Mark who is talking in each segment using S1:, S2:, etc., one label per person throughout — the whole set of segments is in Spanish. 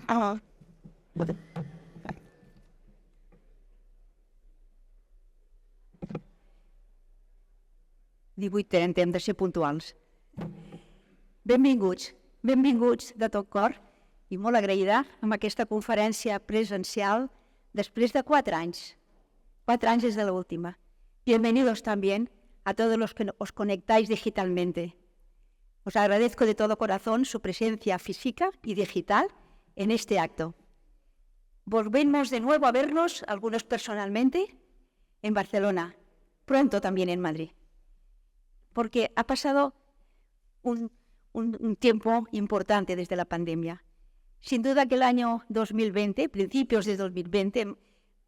S1: Ah. 18:30, hem de ser puntuals. Benvinguts de tot cor i molt agraïda amb aquesta conferència presencial després de 4 anys. 4 anys desde la última. Bienvenidos también a todos los que os conectáis digitalmente. Os agradezco de todo corazón su presencia física y digital en este acto. Volvemos de nuevo a vernos, algunos personalmente, en Barcelona, pronto también en Madrid. Porque ha pasado un tiempo importante desde la pandemia. Sin duda que el año 2020, principios de 2020,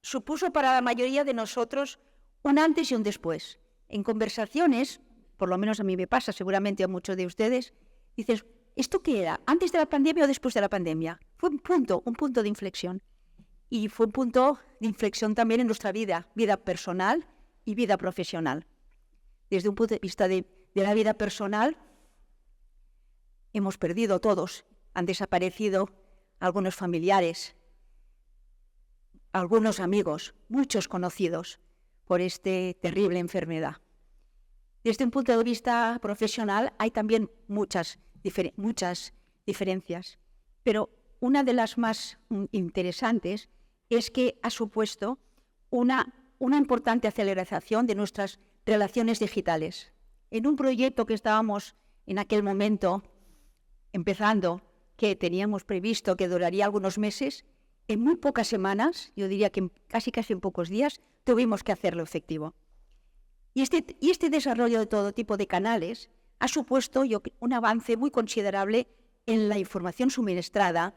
S1: supuso para la mayoría de nosotros un antes y un después. En conversaciones, por lo menos a mí me pasa, seguramente a muchos de ustedes, dices, ¿esto qué era? ¿Antes de la pandemia o después de la pandemia? Fue un punto de inflexión. Y fue un punto de inflexión también en nuestra vida personal y vida profesional. Desde un punto de vista de la vida personal, hemos perdido todos, han desaparecido algunos familiares, algunos amigos, muchos conocidos por esta terrible enfermedad. Desde un punto de vista profesional hay también muchas diferencias, pero una de las más interesantes es que ha supuesto una importante aceleración de nuestras relaciones digitales. En un proyecto que estábamos en aquel momento empezando, que teníamos previsto que duraría algunos meses, en muy pocas semanas, yo diría que casi en pocos días, tuvimos que hacerlo efectivo. Y este desarrollo de todo tipo de canales ha supuesto un avance muy considerable en la información suministrada,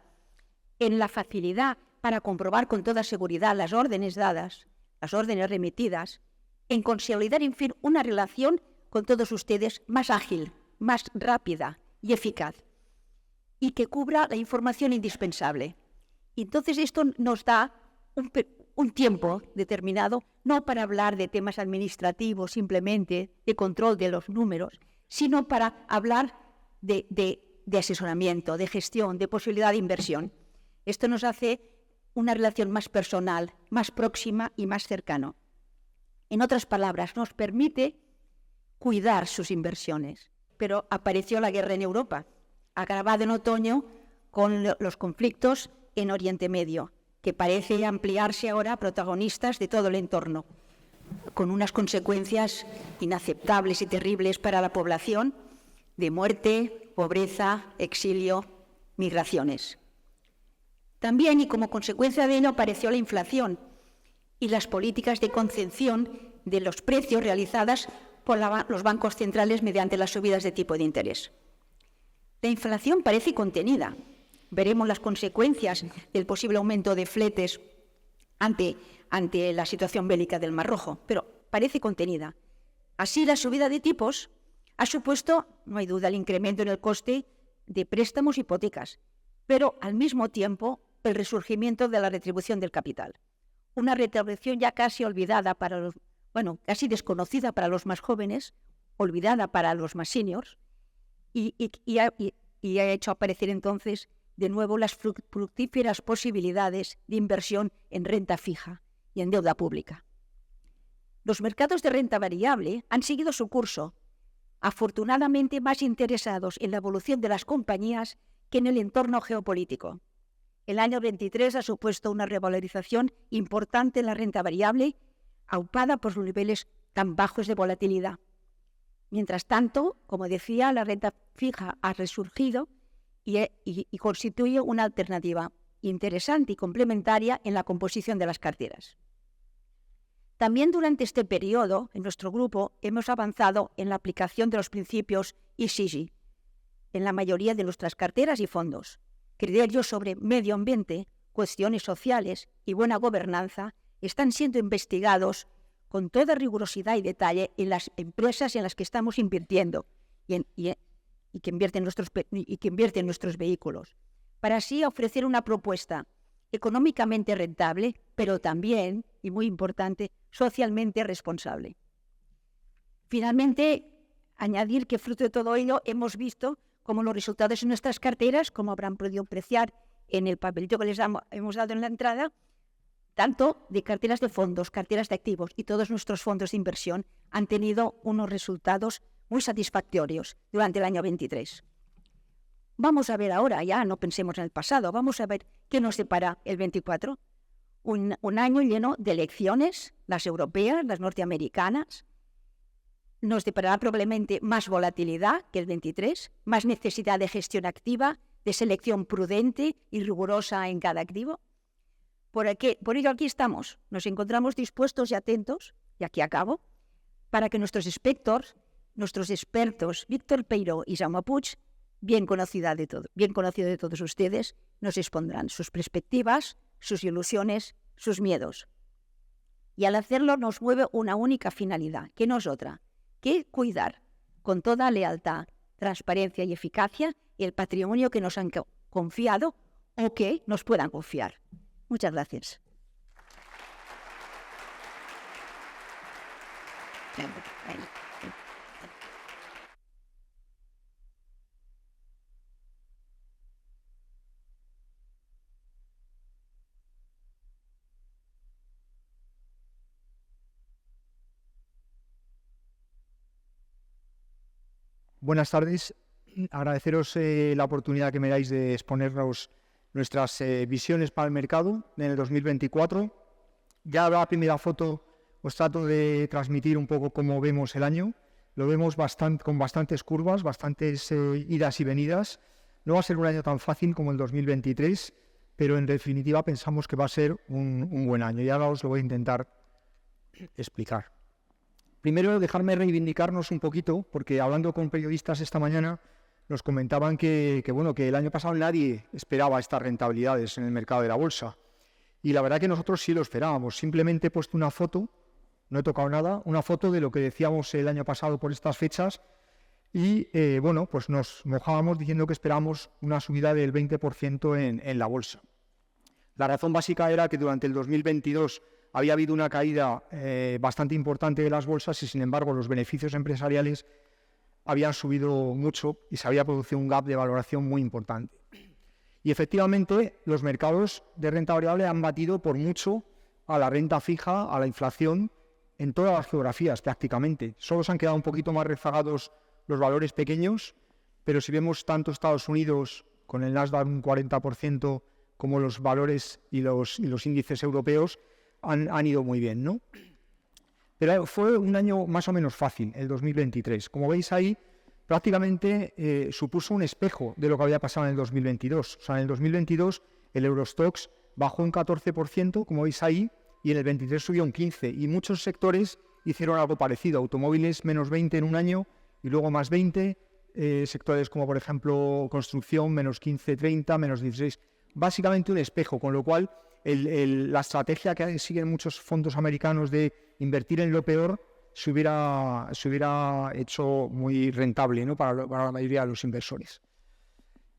S1: en la facilidad para comprobar con toda seguridad las órdenes dadas, las órdenes remitidas, en consolidar, en fin, una relación con todos ustedes más ágil, más rápida y eficaz, y que cubra la información indispensable. Y entonces esto nos da un tiempo determinado, no para hablar de temas administrativos simplemente, de control de los números, sino para hablar de asesoramiento, de gestión, de posibilidad de inversión. Esto nos hace una relación más personal, más próxima y más cercana. En otras palabras, nos permite cuidar sus inversiones. Pero apareció la guerra en Europa, agravada en otoño con los conflictos en Oriente Medio, que parece ampliarse ahora a protagonistas de todo el entorno, con unas consecuencias inaceptables y terribles para la población, de muerte, pobreza, exilio, migraciones. También, y como consecuencia de ello, apareció la inflación y las políticas de contención de los precios realizadas por los bancos centrales mediante las subidas de tipo de interés. La inflación parece contenida. Veremos las consecuencias del posible aumento de fletes ante la situación bélica del Mar Rojo, pero parece contenida. Así, la subida de tipos ha supuesto, no hay duda, el incremento en el coste de préstamos e hipotecas, pero al mismo tiempo el resurgimiento de la retribución del capital. Una retribución ya casi olvidada casi desconocida para los más jóvenes, olvidada para los más seniors, y ha hecho aparecer entonces de nuevo las fructíferas posibilidades de inversión en renta fija y en deuda pública. Los mercados de renta variable han seguido su curso, afortunadamente más interesados en la evolución de las compañías que en el entorno geopolítico. El año 23 ha supuesto una revalorización importante en la renta variable, aupada por los niveles tan bajos de volatilidad. Mientras tanto, como decía, la renta fija ha resurgido y constituye una alternativa interesante y complementaria en la composición de las carteras. También durante este periodo, en nuestro grupo, hemos avanzado en la aplicación de los principios ESG en la mayoría de nuestras carteras y fondos. Criterios sobre medio ambiente, cuestiones sociales y buena gobernanza están siendo investigados con toda rigurosidad y detalle en las empresas en las que estamos invirtiendo y que invierten nuestros vehículos, para así ofrecer una propuesta económicamente rentable, pero también, y muy importante, socialmente responsable. Finalmente, añadir que fruto de todo ello hemos visto cómo los resultados en nuestras carteras, como habrán podido apreciar en el papelito que hemos dado en la entrada, tanto de carteras de fondos, carteras de activos y todos nuestros fondos de inversión han tenido unos resultados muy satisfactorios durante el año 23. Vamos a ver ahora, ya no pensemos en el pasado, vamos a ver qué nos depara el 24. Un año lleno de elecciones, las europeas, las norteamericanas. Nos deparará probablemente más volatilidad que el 23, más necesidad de gestión activa, de selección prudente y rigurosa en cada activo. Por ello aquí estamos, nos encontramos dispuestos y atentos, y aquí acabo, para que nuestros expertos, Víctor Peiró y Jaume Puig, bien conocido de todos ustedes, nos expondrán sus perspectivas, sus ilusiones, sus miedos. Y al hacerlo nos mueve una única finalidad, que no es otra, que cuidar con toda lealtad, transparencia y eficacia el patrimonio que nos han confiado o que nos puedan confiar. Muchas gracias.
S2: Buenas tardes. Agradeceros la oportunidad que me dais de exponernos nuestras visiones para el mercado en el 2024. Ya la primera foto os trato de transmitir un poco cómo vemos el año. Lo vemos con bastantes curvas, bastantes idas y venidas. No va a ser un año tan fácil como el 2023, pero en definitiva pensamos que va a ser un buen año. Y ahora os lo voy a intentar explicar. Primero, dejarme reivindicarnos un poquito, porque hablando con periodistas esta mañana, nos comentaban que el año pasado nadie esperaba estas rentabilidades en el mercado de la bolsa. Y la verdad que nosotros sí lo esperábamos. Simplemente he puesto una foto, no he tocado nada, una foto de lo que decíamos el año pasado por estas fechas. Y pues nos mojábamos diciendo que esperábamos una subida del 20% en la bolsa. La razón básica era que durante el 2022 había habido una caída bastante importante de las bolsas y, sin embargo, los beneficios empresariales habían subido mucho y se había producido un gap de valoración muy importante. Y, efectivamente, los mercados de renta variable han batido por mucho a la renta fija, a la inflación, en todas las geografías prácticamente. Solo se han quedado un poquito más rezagados los valores pequeños, pero si vemos tanto Estados Unidos, con el Nasdaq un 40%, como los valores y los índices europeos, han ido muy bien, ¿no? Pero fue un año más o menos fácil, el 2023. Como veis ahí, prácticamente supuso un espejo de lo que había pasado en el 2022. O sea, en el 2022 el Eurostoxx bajó un 14%, como veis ahí, y en el 23 subió un 15%. Y muchos sectores hicieron algo parecido. Automóviles menos 20 en un año y luego más 20. Sectores como, por ejemplo, construcción, menos 15, 30, menos 16. Básicamente un espejo, con lo cual la estrategia que siguen muchos fondos americanos de invertir en lo peor se hubiera hecho muy rentable, ¿no? para la mayoría de los inversores.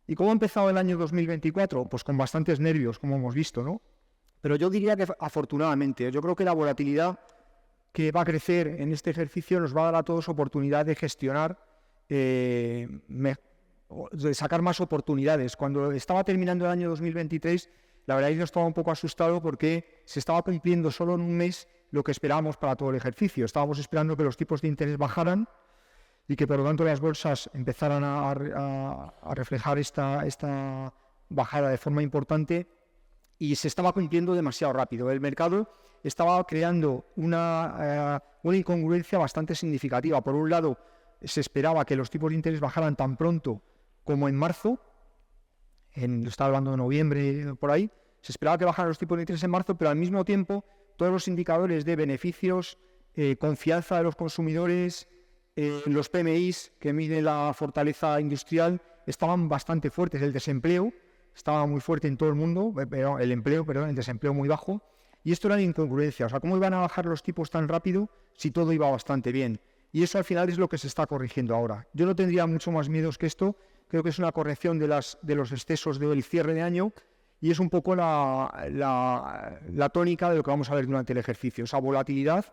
S2: ¿Y cómo ha empezado el año 2024? Pues con bastantes nervios, como hemos visto, ¿no? Pero yo diría que afortunadamente, yo creo que la volatilidad que va a crecer en este ejercicio nos va a dar a todos oportunidad de gestionar, de sacar más oportunidades. Cuando estaba terminando el año 2023, la verdad es que yo estaba un poco asustado porque se estaba cumpliendo solo en un mes lo que esperábamos para todo el ejercicio. Estábamos esperando que los tipos de interés bajaran y que, por lo tanto, las bolsas empezaran a reflejar esta bajada de forma importante, y se estaba cumpliendo demasiado rápido. El mercado estaba creando una incongruencia bastante significativa. Por un lado, se esperaba que los tipos de interés bajaran tan pronto como en marzo, estaba hablando de noviembre, por ahí, se esperaba que bajaran los tipos de interés en marzo, pero al mismo tiempo todos los indicadores de beneficios, confianza de los consumidores, los PMIs que miden la fortaleza industrial estaban bastante fuertes. El desempleo estaba muy fuerte en todo el mundo, el desempleo muy bajo, y esto era incongruencia. O sea, ¿cómo iban a bajar los tipos tan rápido si todo iba bastante bien? Y eso al final es lo que se está corrigiendo ahora. Yo no tendría mucho más miedos que esto. Creo que es una corrección de los excesos del cierre de año, y es un poco la tónica de lo que vamos a ver durante el ejercicio, esa volatilidad,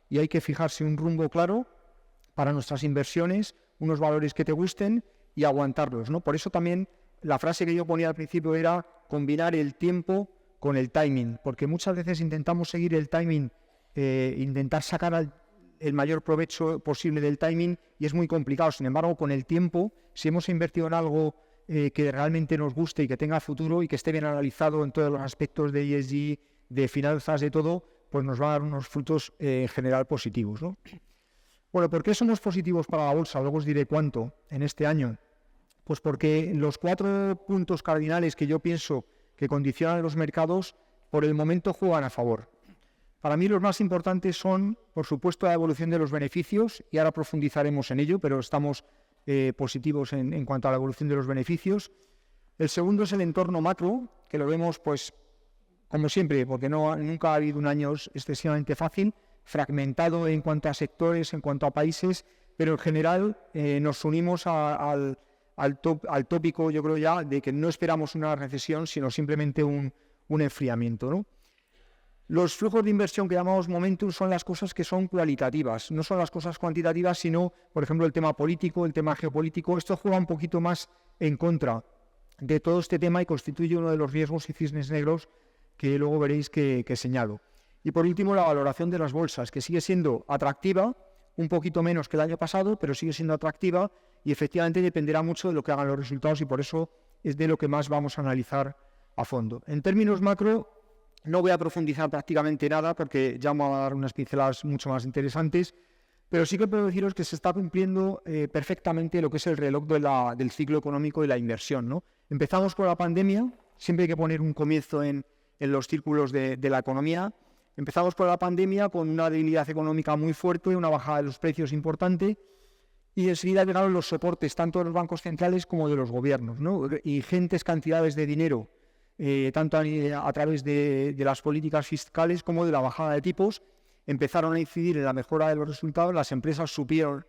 S2: y hay que fijarse un rumbo claro para nuestras inversiones, unos valores que te gusten y aguantarlos, ¿no? Por eso también la frase que yo ponía al principio era combinar el tiempo con el timing, porque muchas veces intentamos seguir el timing, intentar sacar el mayor provecho posible del timing y es muy complicado. Sin embargo, con el tiempo, si hemos invertido en algo que realmente nos guste y que tenga futuro y que esté bien analizado en todos los aspectos de ESG, de finanzas, de todo, pues nos va a dar unos frutos en general positivos, ¿no? Bueno, ¿por qué somos positivos para la bolsa? Luego os diré cuánto en este año. Pues porque los 4 puntos cardinales que yo pienso que condicionan los mercados, por el momento juegan a favor. Para mí los más importantes son, por supuesto, la evolución de los beneficios, y ahora profundizaremos en ello, pero estamos positivos en cuanto a la evolución de los beneficios. El segundo es el entorno macro, que lo vemos, pues, como siempre, porque nunca ha habido un año excesivamente fácil, fragmentado en cuanto a sectores, en cuanto a países, pero en general nos unimos al tópico, yo creo ya, de que no esperamos una recesión, sino simplemente un enfriamiento, ¿no? Los flujos de inversión que llamamos momentum son las cosas que son cualitativas, no son las cosas cuantitativas, sino, por ejemplo, el tema político, el tema geopolítico. Esto juega un poquito más en contra de todo este tema y constituye uno de los riesgos y cisnes negros que luego veréis que señalo. Y por último, la valoración de las bolsas, que sigue siendo atractiva, un poquito menos que el año pasado, pero sigue siendo atractiva y efectivamente dependerá mucho de lo que hagan los resultados y por eso es de lo que más vamos a analizar a fondo. En términos macro, no voy a profundizar prácticamente nada porque ya vamos a dar unas pinceladas mucho más interesantes, pero sí que puedo deciros que se está cumpliendo perfectamente lo que es el reloj del ciclo económico y la inversión, ¿no? Empezamos con la pandemia, siempre hay que poner un comienzo en los círculos de la economía. Empezamos por la pandemia con una debilidad económica muy fuerte, una bajada de los precios importante, y enseguida llegaron los soportes tanto de los bancos centrales como de los gobiernos, ¿no? Ingentes cantidades de dinero, tanto a través de las políticas fiscales como de la bajada de tipos, empezaron a incidir en la mejora de los resultados. Las empresas supieron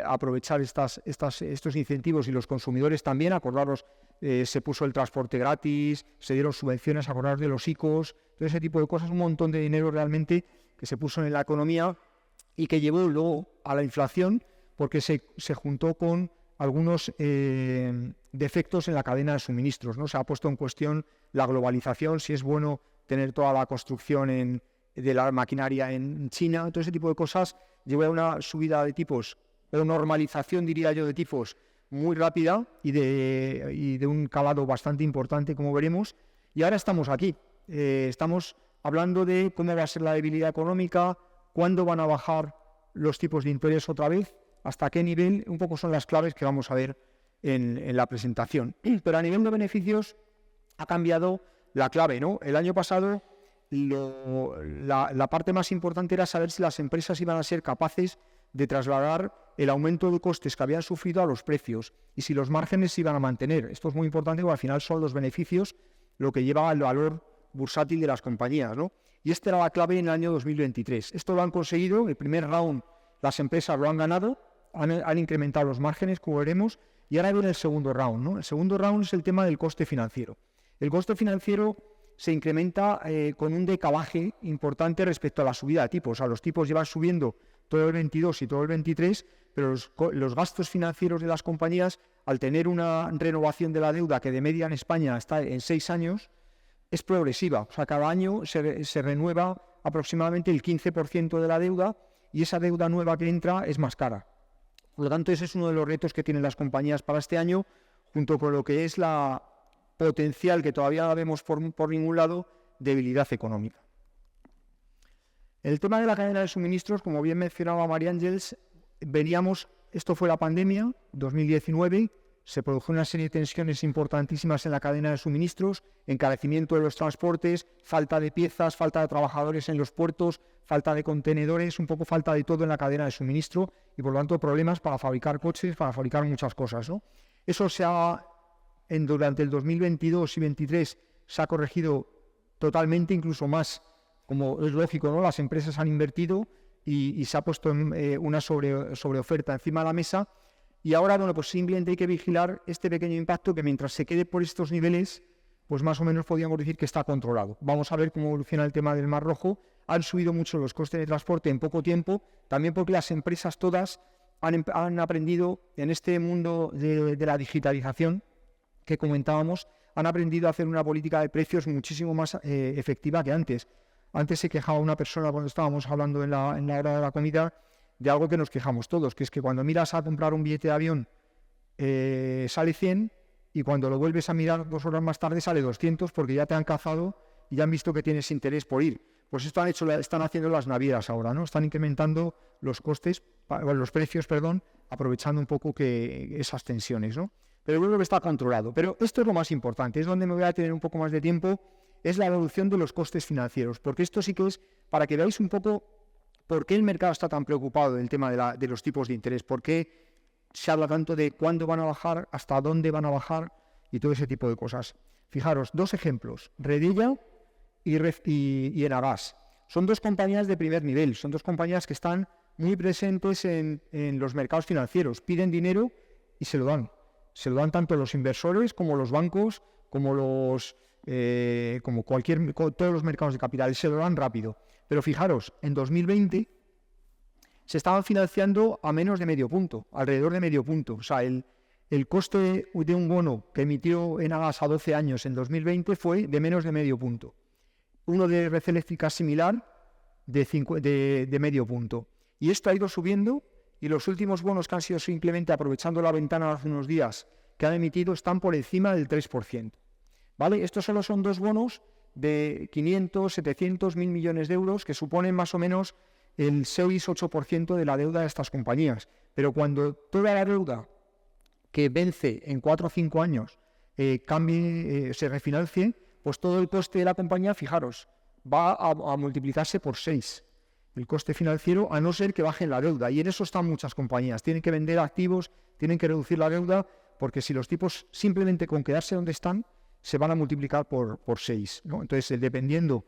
S2: aprovechar estos incentivos y los consumidores también. Acordaros, se puso el transporte gratis, se dieron subvenciones, acordaros de los ICOs, todo ese tipo de cosas, un montón de dinero realmente que se puso en la economía y que llevó luego a la inflación porque se juntó con algunos defectos en la cadena de suministros, ¿no? Se ha puesto en cuestión la globalización, si es bueno tener toda la construcción de la maquinaria en China, todo ese tipo de cosas llevó a una subida de tipos, una normalización, diría yo, de tipos muy rápida y de un calado bastante importante, como veremos, y ahora estamos aquí. Estamos hablando de cómo va a ser la debilidad económica, cuándo van a bajar los tipos de interés otra vez, hasta qué nivel, un poco son las claves que vamos a ver en la presentación. Pero a nivel de beneficios ha cambiado la clave, ¿no? El año pasado la parte más importante era saber si las empresas iban a ser capaces de trasladar el aumento de costes que habían sufrido a los precios y si los márgenes se iban a mantener. Esto es muy importante porque al final son los beneficios lo que lleva al valor bursátil de las compañías, ¿no? Y esta era la clave en el año 2023. Esto lo han conseguido, el primer round las empresas lo han ganado, han incrementado los márgenes, como veremos, y ahora viene el segundo round, ¿no? El segundo round es el tema del coste financiero. El coste financiero se incrementa con un decalaje importante respecto a la subida de tipos. O sea, los tipos llevan subiendo todo el 22 y todo el 23, pero los gastos financieros de las compañías, al tener una renovación de la deuda que de media en España está en 6 años, es progresiva. O sea, cada año se renueva aproximadamente el 15% de la deuda y esa deuda nueva que entra es más cara. Por lo tanto, ese es uno de los retos que tienen las compañías para este año, junto con lo que es la potencial, que todavía la vemos por ningún lado, debilidad económica. El tema de la cadena de suministros, como bien mencionaba María Ángeles, esto fue la pandemia, 2019, se produjo una serie de tensiones importantísimas en la cadena de suministros, encarecimiento de los transportes, falta de piezas, falta de trabajadores en los puertos, falta de contenedores, un poco falta de todo en la cadena de suministro y por lo tanto problemas para fabricar coches, para fabricar muchas cosas, ¿no? Eso durante el 2022 y 2023 se ha corregido totalmente, incluso más, como es lógico, ¿no? Las empresas han invertido y se ha puesto una sobreoferta encima de la mesa y ahora, bueno, pues simplemente hay que vigilar este pequeño impacto que mientras se quede por estos niveles, pues más o menos podríamos decir que está controlado. Vamos a ver cómo evoluciona el tema del Mar Rojo. Han subido mucho los costes de transporte en poco tiempo, también porque las empresas todas han aprendido en este mundo de la digitalización que comentábamos, han aprendido a hacer una política de precios muchísimo más efectiva que antes. Antes se quejaba una persona cuando estábamos hablando en la hora de la comida de algo que nos quejamos todos, que es que cuando miras a comprar un billete de avión sale 100 y cuando lo vuelves a mirar 2 horas más tarde sale 200 porque ya te han cazado y ya han visto que tienes interés por ir. Pues esto están haciendo las navieras ahora, ¿no? Están incrementando los precios, aprovechando un poco que esas tensiones, ¿no? Pero yo creo que está controlado. Pero esto es lo más importante, es donde me voy a tener un poco más de tiempo, es la reducción de los costes financieros, porque esto sí que es para que veáis un poco por qué el mercado está tan preocupado del tema de los tipos de interés, por qué se habla tanto de cuándo van a bajar, hasta dónde van a bajar y todo ese tipo de cosas. Fijaros, 2 ejemplos, Redilla y Enagás. Son 2 compañías de primer nivel, son 2 compañías que están muy presentes en los mercados financieros, piden dinero y se lo dan. Se lo dan tanto los inversores como los bancos, como todos los mercados de capital, se lo dan rápido. Pero fijaros, en 2020 se estaban financiando a menos de medio punto, alrededor de medio punto. O sea, el coste de un bono que emitió Enagás a 12 años en 2020 fue de menos de medio punto. Uno de Red Eléctrica similar de medio punto. Y esto ha ido subiendo y los últimos bonos que han sido simplemente aprovechando la ventana hace unos días que han emitido están por encima del 3%. ¿Vale? Estos solo son 2 bonos de 500, 700, 1.000 millones de euros que suponen más o menos el 6-8% de la deuda de estas compañías. Pero cuando toda la deuda que vence en 4 o 5 años se refinancie, pues todo el coste de la compañía, fijaros, va a multiplicarse por 6. El coste financiero, a no ser que bajen la deuda. Y en eso están muchas compañías. Tienen que vender activos, tienen que reducir la deuda, porque si los tipos simplemente con quedarse donde están, se van a multiplicar por 6, ¿no? Entonces, dependiendo,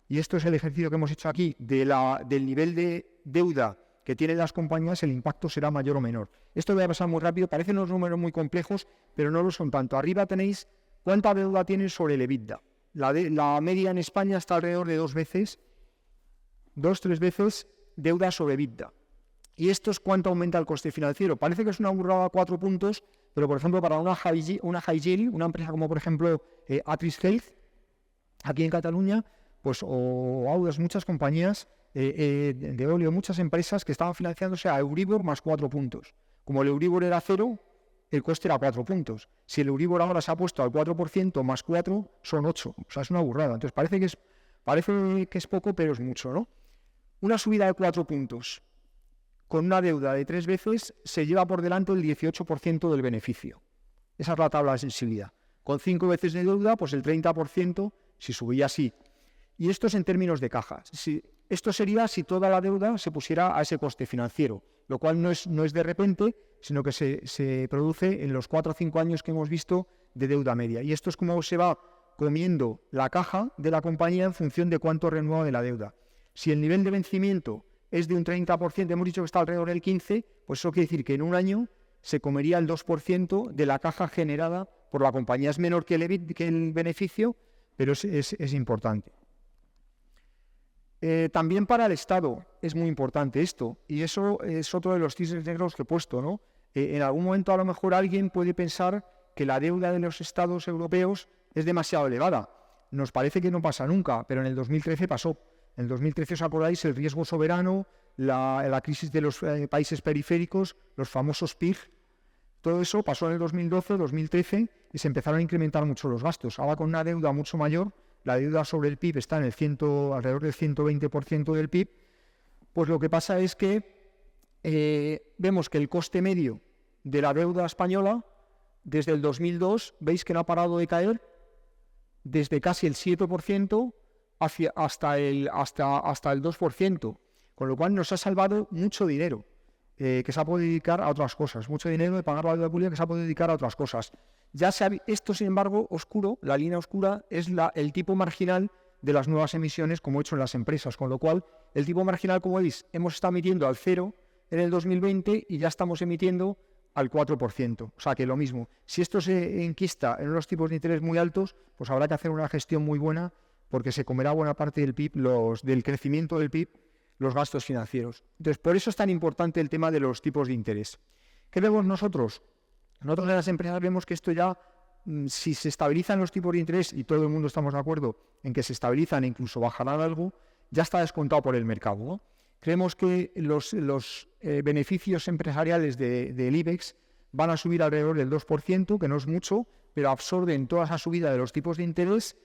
S2: y esto es el ejercicio que hemos hecho aquí, del nivel de deuda que tienen las compañías, el impacto será mayor o menor. Esto lo voy a pasar muy rápido, parecen unos números muy complejos, pero no lo son tanto. Arriba tenéis cuánta deuda tienen sobre el EBITDA. La media en España está alrededor de 2 veces, 2-3 veces deuda sobre EBITDA. Y esto es cuánto aumenta el coste financiero. Parece que es una burrada a 4 puntos, pero por ejemplo para una high yield, una empresa como por ejemplo Atris Health, aquí en Cataluña, pues o Audas, muchas compañías de óleo, muchas empresas que estaban financiándose a Euribor más 4 puntos. Como el Euribor era 0, el coste era 4 puntos. Si el Euribor ahora se ha puesto al 4% más 4, son 8. O sea, es una burrada. Entonces parece que es poco, pero es mucho, ¿no? Una subida de 4 puntos con una deuda de 3 veces se lleva por delante el 18% del beneficio. Esa es la tabla de sensibilidad. Con 5 veces de deuda, pues el 30% si subía así. Y esto es en términos de caja. Esto sería si toda la deuda se pusiera a ese coste financiero, lo cual no es de repente, sino que se produce en los 4 o 5 años que hemos visto de deuda media. Y esto es como se va comiendo la caja de la compañía en función de cuánto renueva de la deuda. Si el nivel de vencimiento es de un 30%, hemos dicho que está alrededor del 15%, pues eso quiere decir que en un año se comería el 2% de la caja generada por la compañía. Es menor que el beneficio, pero es importante. También para el Estado es muy importante esto, y eso es otro de los cisnes negros que he puesto, ¿no? En algún momento a lo mejor alguien puede pensar que la deuda de los Estados europeos es demasiado elevada. Nos parece que no pasa nunca, pero en el 2013 pasó. En el 2013, ¿os acordáis? El riesgo soberano, la crisis de los países periféricos, los famosos PIG, todo eso pasó en el 2012, 2013 y se empezaron a incrementar mucho los gastos. Ahora con una deuda mucho mayor, la deuda sobre el PIB está en alrededor del 120% del PIB, pues lo que pasa es que vemos que el coste medio de la deuda española desde el 2002, veis que no ha parado de caer desde casi el 7% hasta el 2%, con lo cual nos ha salvado mucho dinero que se ha podido dedicar a otras cosas, mucho dinero de pagar la deuda pública que se ha podido dedicar a otras cosas. Esto, sin embargo, oscuro, la línea oscura es el tipo marginal de las nuevas emisiones, como he hecho en las empresas, con lo cual el tipo marginal, como veis, hemos estado emitiendo al 0 en el 2020 y ya estamos emitiendo al 4%. O sea que lo mismo, si esto se enquista en unos tipos de interés muy altos, pues habrá que hacer una gestión muy buena porque se comerá buena parte del PIB, del crecimiento del PIB, los gastos financieros. Entonces, por eso es tan importante el tema de los tipos de interés. ¿Qué vemos nosotros? Nosotros en las empresas vemos que esto ya si se estabilizan los tipos de interés, y todo el mundo estamos de acuerdo en que se estabilizan e incluso bajarán algo, ya está descontado por el mercado, ¿no? Creemos que los beneficios empresariales del IBEX van a subir alrededor del 2%, que no es mucho, pero absorben toda esa subida de los tipos de interés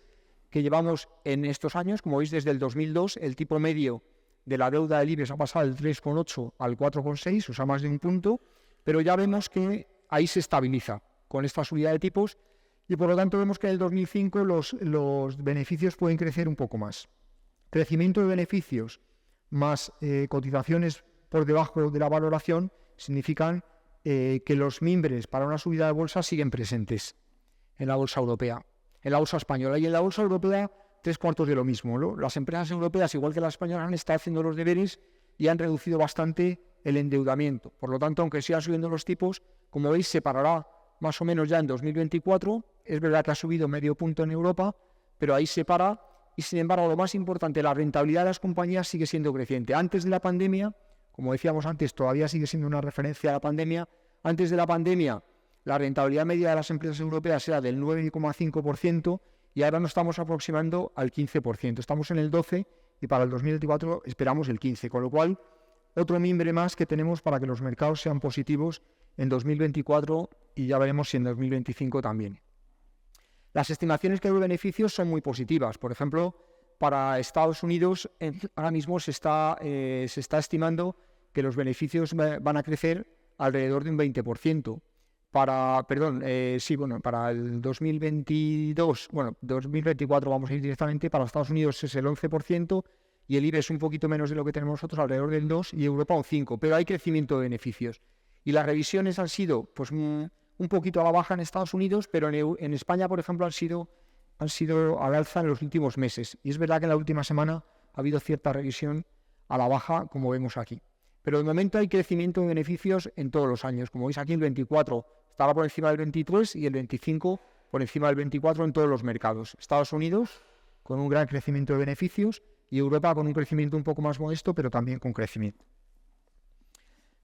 S2: que llevamos en estos años. Como veis, desde el 2002 el tipo medio de la deuda del IBEX ha pasado del 3,8 al 4,6, o sea, más de un punto, pero ya vemos que ahí se estabiliza con esta subida de tipos y por lo tanto vemos que en el 2005 los beneficios pueden crecer un poco más. Crecimiento de beneficios más cotizaciones por debajo de la valoración significan que los mimbres para una subida de bolsa siguen presentes en la bolsa europea, en la bolsa española y en la bolsa europea 3/4 de lo mismo, ¿no? Las empresas europeas, igual que las españolas, han estado haciendo los deberes y han reducido bastante el endeudamiento. Por lo tanto, aunque sigan subiendo los tipos, como veis, se parará más o menos ya en 2024. Es verdad que ha subido medio punto en Europa, pero ahí se para. Y sin embargo, lo más importante, la rentabilidad de las compañías sigue siendo creciente. Antes de la pandemia, como decíamos antes, todavía sigue siendo una referencia a la pandemia. Antes de la pandemia, la rentabilidad media de las empresas europeas era del 9,5% y ahora nos estamos aproximando al 15%. Estamos en el 12% y para el 2024 esperamos el 15%, con lo cual otro mimbre más que tenemos para que los mercados sean positivos en 2024 y ya veremos si en 2025 también. Las estimaciones que hay de beneficios son muy positivas. Por ejemplo, para Estados Unidos ahora mismo se está estimando que los beneficios van a crecer alrededor de un 20%. Para el 2024 vamos a ir directamente. Para Estados Unidos es el 11% y el IBEX un poquito menos de lo que tenemos nosotros, alrededor del 2%, y Europa un 5%. Pero hay crecimiento de beneficios. Y las revisiones han sido un poquito a la baja en Estados Unidos, pero en España, por ejemplo, han sido al alza en los últimos meses. Y es verdad que en la última semana ha habido cierta revisión a la baja, como vemos aquí. Pero de momento hay crecimiento de beneficios en todos los años. Como veis aquí, el 24 estaba por encima del 23 y el 25 por encima del 24 en todos los mercados. Estados Unidos con un gran crecimiento de beneficios y Europa con un crecimiento un poco más modesto, pero también con crecimiento.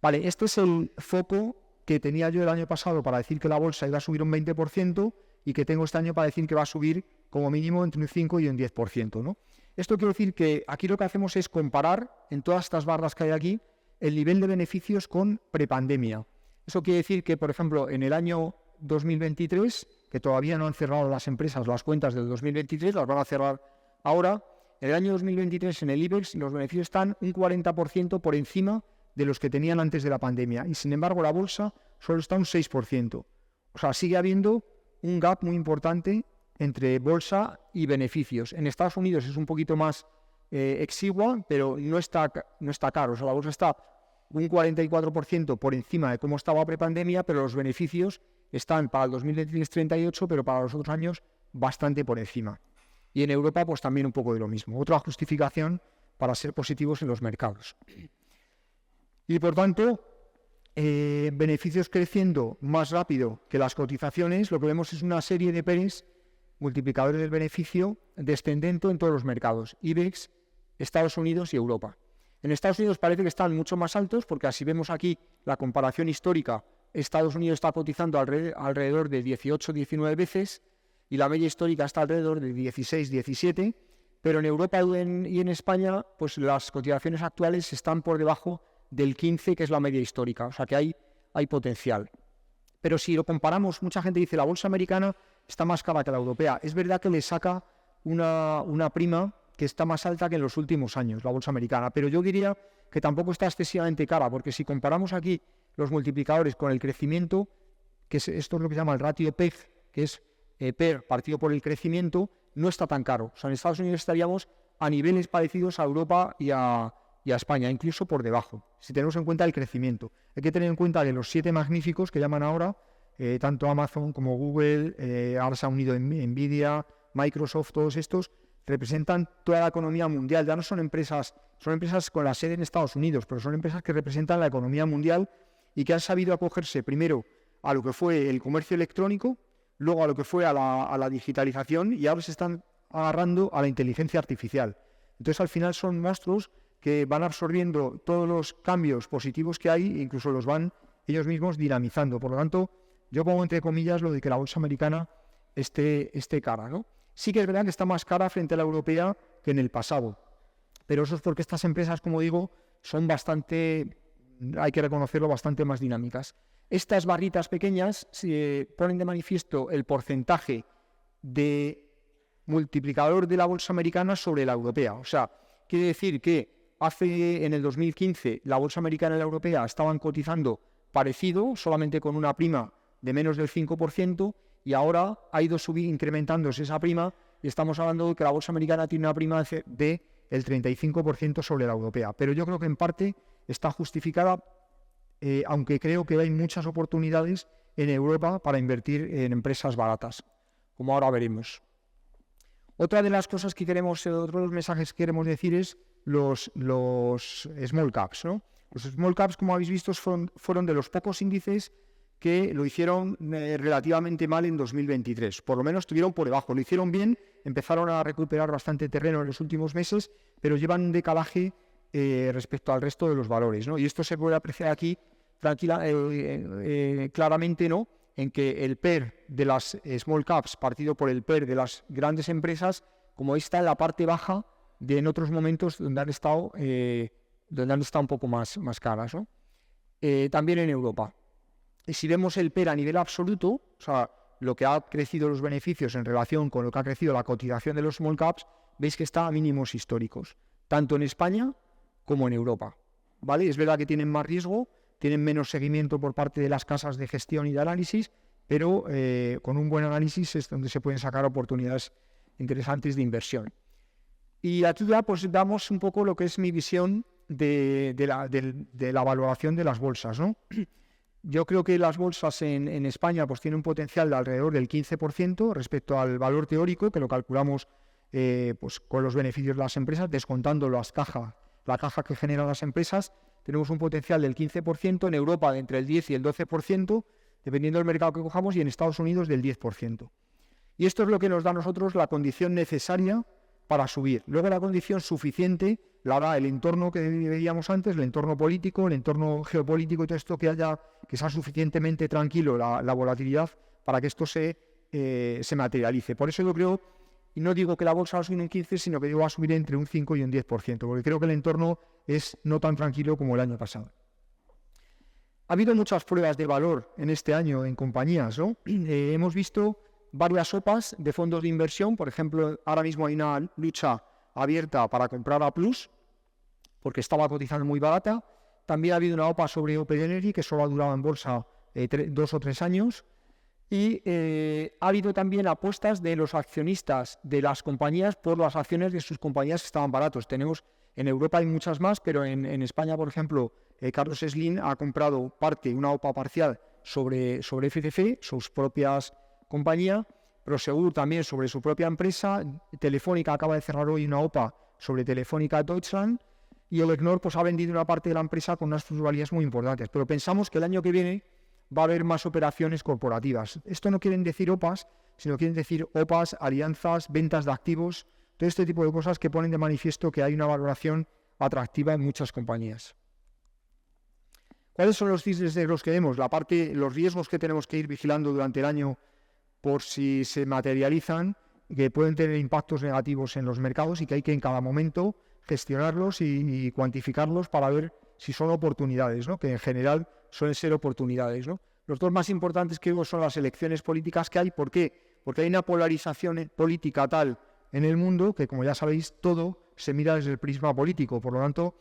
S2: Vale, este es el foco que tenía yo el año pasado para decir que la bolsa iba a subir un 20% y que tengo este año para decir que va a subir como mínimo entre un 5 y un 10%, ¿no? Esto quiere decir que aquí lo que hacemos es comparar en todas estas barras que hay aquí el nivel de beneficios con prepandemia. Eso quiere decir que, por ejemplo, en el año 2023, que todavía no han cerrado las empresas las cuentas del 2023, las van a cerrar ahora, en el año 2023 en el IBEX los beneficios están un 40% por encima de los que tenían antes de la pandemia. Y sin embargo la bolsa solo está un 6%. O sea, sigue habiendo un gap muy importante entre bolsa y beneficios. En Estados Unidos es un poquito más exigua, pero no está caro. O sea, la bolsa está un 44% por encima de cómo estaba prepandemia, pero los beneficios están para el 2023 38%, pero para los otros años bastante por encima. Y en Europa pues también un poco de lo mismo. Otra justificación para ser positivos en los mercados. Y por tanto, beneficios creciendo más rápido que las cotizaciones, lo que vemos es una serie de PERs, multiplicadores del beneficio, descendente en todos los mercados, IBEX, Estados Unidos y Europa. En Estados Unidos parece que están mucho más altos, porque así vemos aquí la comparación histórica, Estados Unidos está cotizando alrededor de 18-19 veces, y la media histórica está alrededor de 16-17, pero en Europa y en España, pues las cotizaciones actuales están por debajo del 15, que es la media histórica, o sea que hay potencial. Pero si lo comparamos, mucha gente dice la bolsa americana está más cara que la europea. Es verdad que le saca una prima que está más alta que en los últimos años, la bolsa americana, pero yo diría que tampoco está excesivamente cara, porque si comparamos aquí los multiplicadores con el crecimiento, esto es lo que se llama el ratio PEG, que es PER partido por el crecimiento, no está tan caro. O sea, en Estados Unidos estaríamos a niveles parecidos a Europa y a España, incluso por debajo, si tenemos en cuenta el crecimiento. Hay que tener en cuenta que los 7 magníficos que llaman ahora, tanto Amazon como Google, ahora se ha unido Nvidia, Microsoft, todos estos, representan toda la economía mundial. Ya no son empresas con la sede en Estados Unidos, pero son empresas que representan la economía mundial y que han sabido acogerse primero a lo que fue el comercio electrónico, luego a lo que fue a la digitalización y ahora se están agarrando a la inteligencia artificial. Entonces, al final son monstruos que van absorbiendo todos los cambios positivos que hay e incluso los van ellos mismos dinamizando. Por lo tanto, yo pongo entre comillas lo de que la bolsa americana esté cara, ¿no? Sí que es verdad que está más cara frente a la europea que en el pasado, pero eso es porque estas empresas, como digo, son bastante, hay que reconocerlo, bastante más dinámicas. Estas barritas pequeñas ponen de manifiesto el porcentaje de multiplicador de la bolsa americana sobre la europea. O sea, quiere decir que en el 2015 la bolsa americana y la europea estaban cotizando parecido, solamente con una prima de menos del 5%, y ahora ha ido incrementándose esa prima, y estamos hablando de que la bolsa americana tiene una prima de el 35% sobre la europea. Pero yo creo que en parte está justificada, aunque creo que hay muchas oportunidades en Europa para invertir en empresas baratas, como ahora veremos. Otra de las cosas que queremos, otro de los mensajes que queremos decir es los small caps, ¿no? Los small caps, como habéis visto, fueron de los pocos índices que lo hicieron relativamente mal en 2023. Por lo menos estuvieron por debajo. Lo hicieron bien, empezaron a recuperar bastante terreno en los últimos meses, pero llevan un decalaje respecto al resto de los valores, ¿no? Y esto se puede apreciar aquí claramente, ¿no?, en que el PER de las small caps partido por el PER de las grandes empresas, como está en la parte baja de en otros momentos donde han estado un poco más caras, ¿no? También en Europa. Y si vemos el PER a nivel absoluto, o sea, lo que ha crecido los beneficios en relación con lo que ha crecido la cotización de los small caps, veis que está a mínimos históricos, tanto en España como en Europa, ¿vale? Es verdad que tienen más riesgo, tienen menos seguimiento por parte de las casas de gestión y de análisis, pero con un buen análisis es donde se pueden sacar oportunidades interesantes de inversión. Y aquí ya pues damos un poco lo que es mi visión de la valoración de las bolsas, ¿no? Yo creo que las bolsas en España pues tienen un potencial de alrededor del 15% respecto al valor teórico, que lo calculamos pues con los beneficios de las empresas, descontando la caja que generan las empresas. Tenemos un potencial del 15%, en Europa de entre el 10 y el 12%, dependiendo del mercado que cojamos, y en Estados Unidos del 10%. Y esto es lo que nos da a nosotros la condición necesaria para subir. Luego la condición suficiente la da el entorno que veíamos antes, el entorno político, el entorno geopolítico y todo esto, que sea suficientemente tranquilo la volatilidad para que esto se materialice. Por eso yo creo, y no digo que la bolsa va a subir en 15, sino que digo va a subir entre un 5 y un 10%, porque creo que el entorno es no tan tranquilo como el año pasado. Ha habido muchas pruebas de valor en este año en compañías, ¿no? Hemos visto varias sopas de fondos de inversión. Por ejemplo, ahora mismo hay una lucha abierta para comprar a Plus, porque estaba cotizando muy barata. También ha habido una OPA sobre Open Energy, que solo ha durado en bolsa 2 o 3 años. Y ha habido también apuestas de los accionistas de las compañías por las acciones de sus compañías que estaban baratos. En Europa hay muchas más, pero en España, por ejemplo, Carlos Slim ha comprado una OPA parcial sobre FCC, sus propias compañías, Prosegur también sobre su propia empresa, Telefónica acaba de cerrar hoy una OPA sobre Telefónica Deutschland, y Elecnor pues ha vendido una parte de la empresa con unas plusvalías muy importantes. Pero pensamos que el año que viene va a haber más operaciones corporativas. Esto no quieren decir OPAs, sino quieren decir OPAs, alianzas, ventas de activos, todo este tipo de cosas que ponen de manifiesto que hay una valoración atractiva en muchas compañías. ¿Cuáles son los cisnes negros que vemos? Los riesgos que tenemos que ir vigilando durante el año por si se materializan, que pueden tener impactos negativos en los mercados y que hay que en cada momento gestionarlos y cuantificarlos para ver si son oportunidades, ¿no? Que en general suelen ser oportunidades, ¿no? Los dos más importantes que veo son las elecciones políticas que hay. ¿Por qué? Porque hay una polarización política tal en el mundo que, como ya sabéis, todo se mira desde el prisma político. Por lo tanto,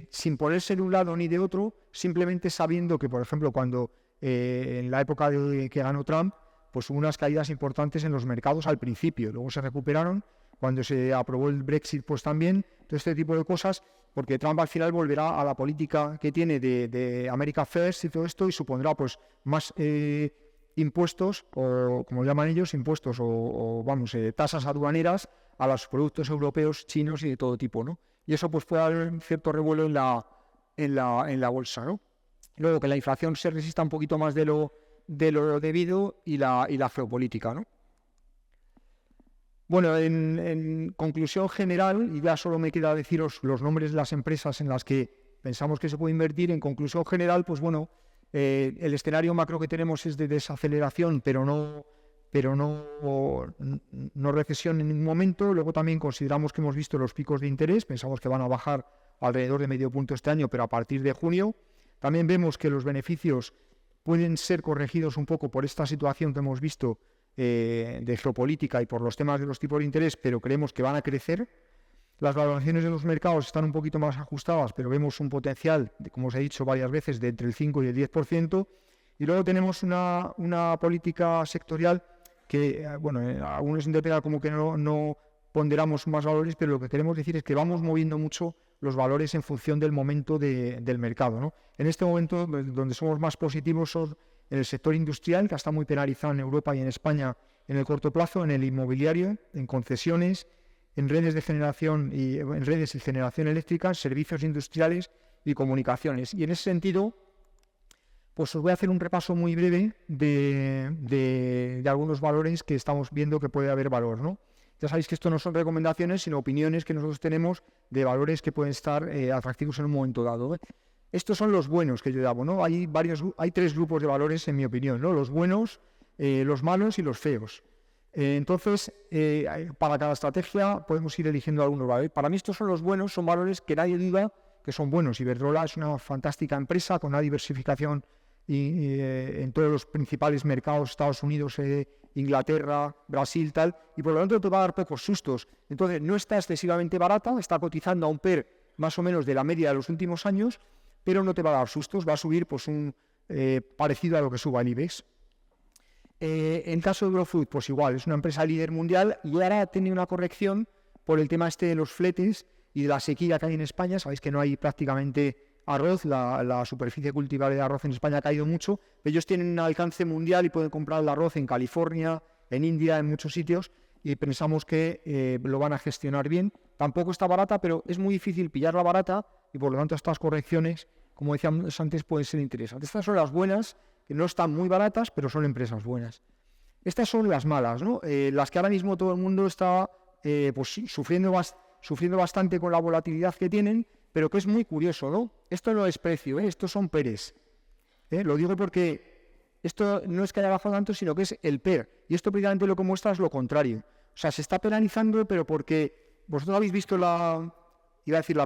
S2: sin ponerse de un lado ni de otro, simplemente sabiendo que, por ejemplo, cuando en la época que ganó Trump, pues hubo unas caídas importantes en los mercados al principio, luego se recuperaron, cuando se aprobó el Brexit pues también, todo este tipo de cosas, porque Trump al final volverá a la política que tiene de America First y todo esto, y supondrá pues más impuestos, o como llaman ellos, impuestos tasas aduaneras a los productos europeos, chinos y de todo tipo, ¿no? Y eso pues puede haber un cierto revuelo en la bolsa, ¿no? Luego que la inflación se resista un poquito más de lo debido y la geopolítica, ¿no? Bueno, en conclusión general, y ya solo me queda deciros los nombres de las empresas en las que pensamos que se puede invertir. En conclusión general, pues bueno, el escenario macro que tenemos es de desaceleración, pero no pero no recesión en ningún momento. Luego también consideramos que hemos visto los picos de interés, pensamos que van a bajar alrededor de medio punto este año, pero a partir de junio. También vemos que los beneficios pueden ser corregidos un poco por esta situación que hemos visto de geopolítica y por los temas de los tipos de interés, pero creemos que van a crecer. Las valoraciones de los mercados están un poquito más ajustadas, pero vemos un potencial, como os he dicho varias veces, de entre el 5 y el 10%. Y luego tenemos una política sectorial que, algunos interpretan como que no ponderamos más valores, pero lo que queremos decir es que vamos moviendo mucho los valores en función del momento del mercado, ¿no? En este momento, donde somos más positivos son en el sector industrial, que está muy penalizado en Europa y en España en el corto plazo, en el inmobiliario, en concesiones, en redes de generación y en redes de generación eléctrica, servicios industriales y comunicaciones. Y en ese sentido, pues os voy a hacer un repaso muy breve de algunos valores que estamos viendo que puede haber valor, ¿no? Ya sabéis que esto no son recomendaciones, sino opiniones que nosotros tenemos de valores que pueden estar atractivos en un momento dado, ¿eh? Estos son los buenos que yo llamo, ¿no? Hay 3 grupos de valores, en mi opinión, ¿no? Los buenos, los malos y los feos. Entonces, para cada estrategia podemos ir eligiendo algunos valores. Para mí estos son los buenos, son valores que nadie duda que son buenos. Iberdrola es una fantástica empresa con una diversificación en todos los principales mercados, Estados Unidos, Inglaterra, Brasil, tal, y por lo tanto te va a dar pocos sustos. Entonces, no está excesivamente barata, está cotizando a un PER más o menos de la media de los últimos años, pero no te va a dar sustos, va a subir pues parecido a lo que suba el IBEX. En caso de Growfood, pues igual, es una empresa líder mundial y ahora ha tenido una corrección por el tema de los fletes y de la sequía que hay en España. Sabéis que no hay prácticamente arroz, la superficie cultivable de arroz en España ha caído mucho. Ellos tienen un alcance mundial y pueden comprar el arroz en California, en India, en muchos sitios, y pensamos que lo van a gestionar bien. Tampoco está barata, pero es muy difícil pillarla barata y por lo tanto estas correcciones, como decíamos antes, pueden ser interesantes. Estas son las buenas, que no están muy baratas, pero son empresas buenas. Estas son las malas, ¿no? Las que ahora mismo todo el mundo está sufriendo bastante con la volatilidad que tienen, pero que es muy curioso, ¿no? Esto no es precio, estos son PERes. Lo digo porque esto no es que haya bajado tanto, sino que es el PER. Y esto precisamente lo que muestra es lo contrario. O sea, se está penalizando, pero porque vosotros habéis visto la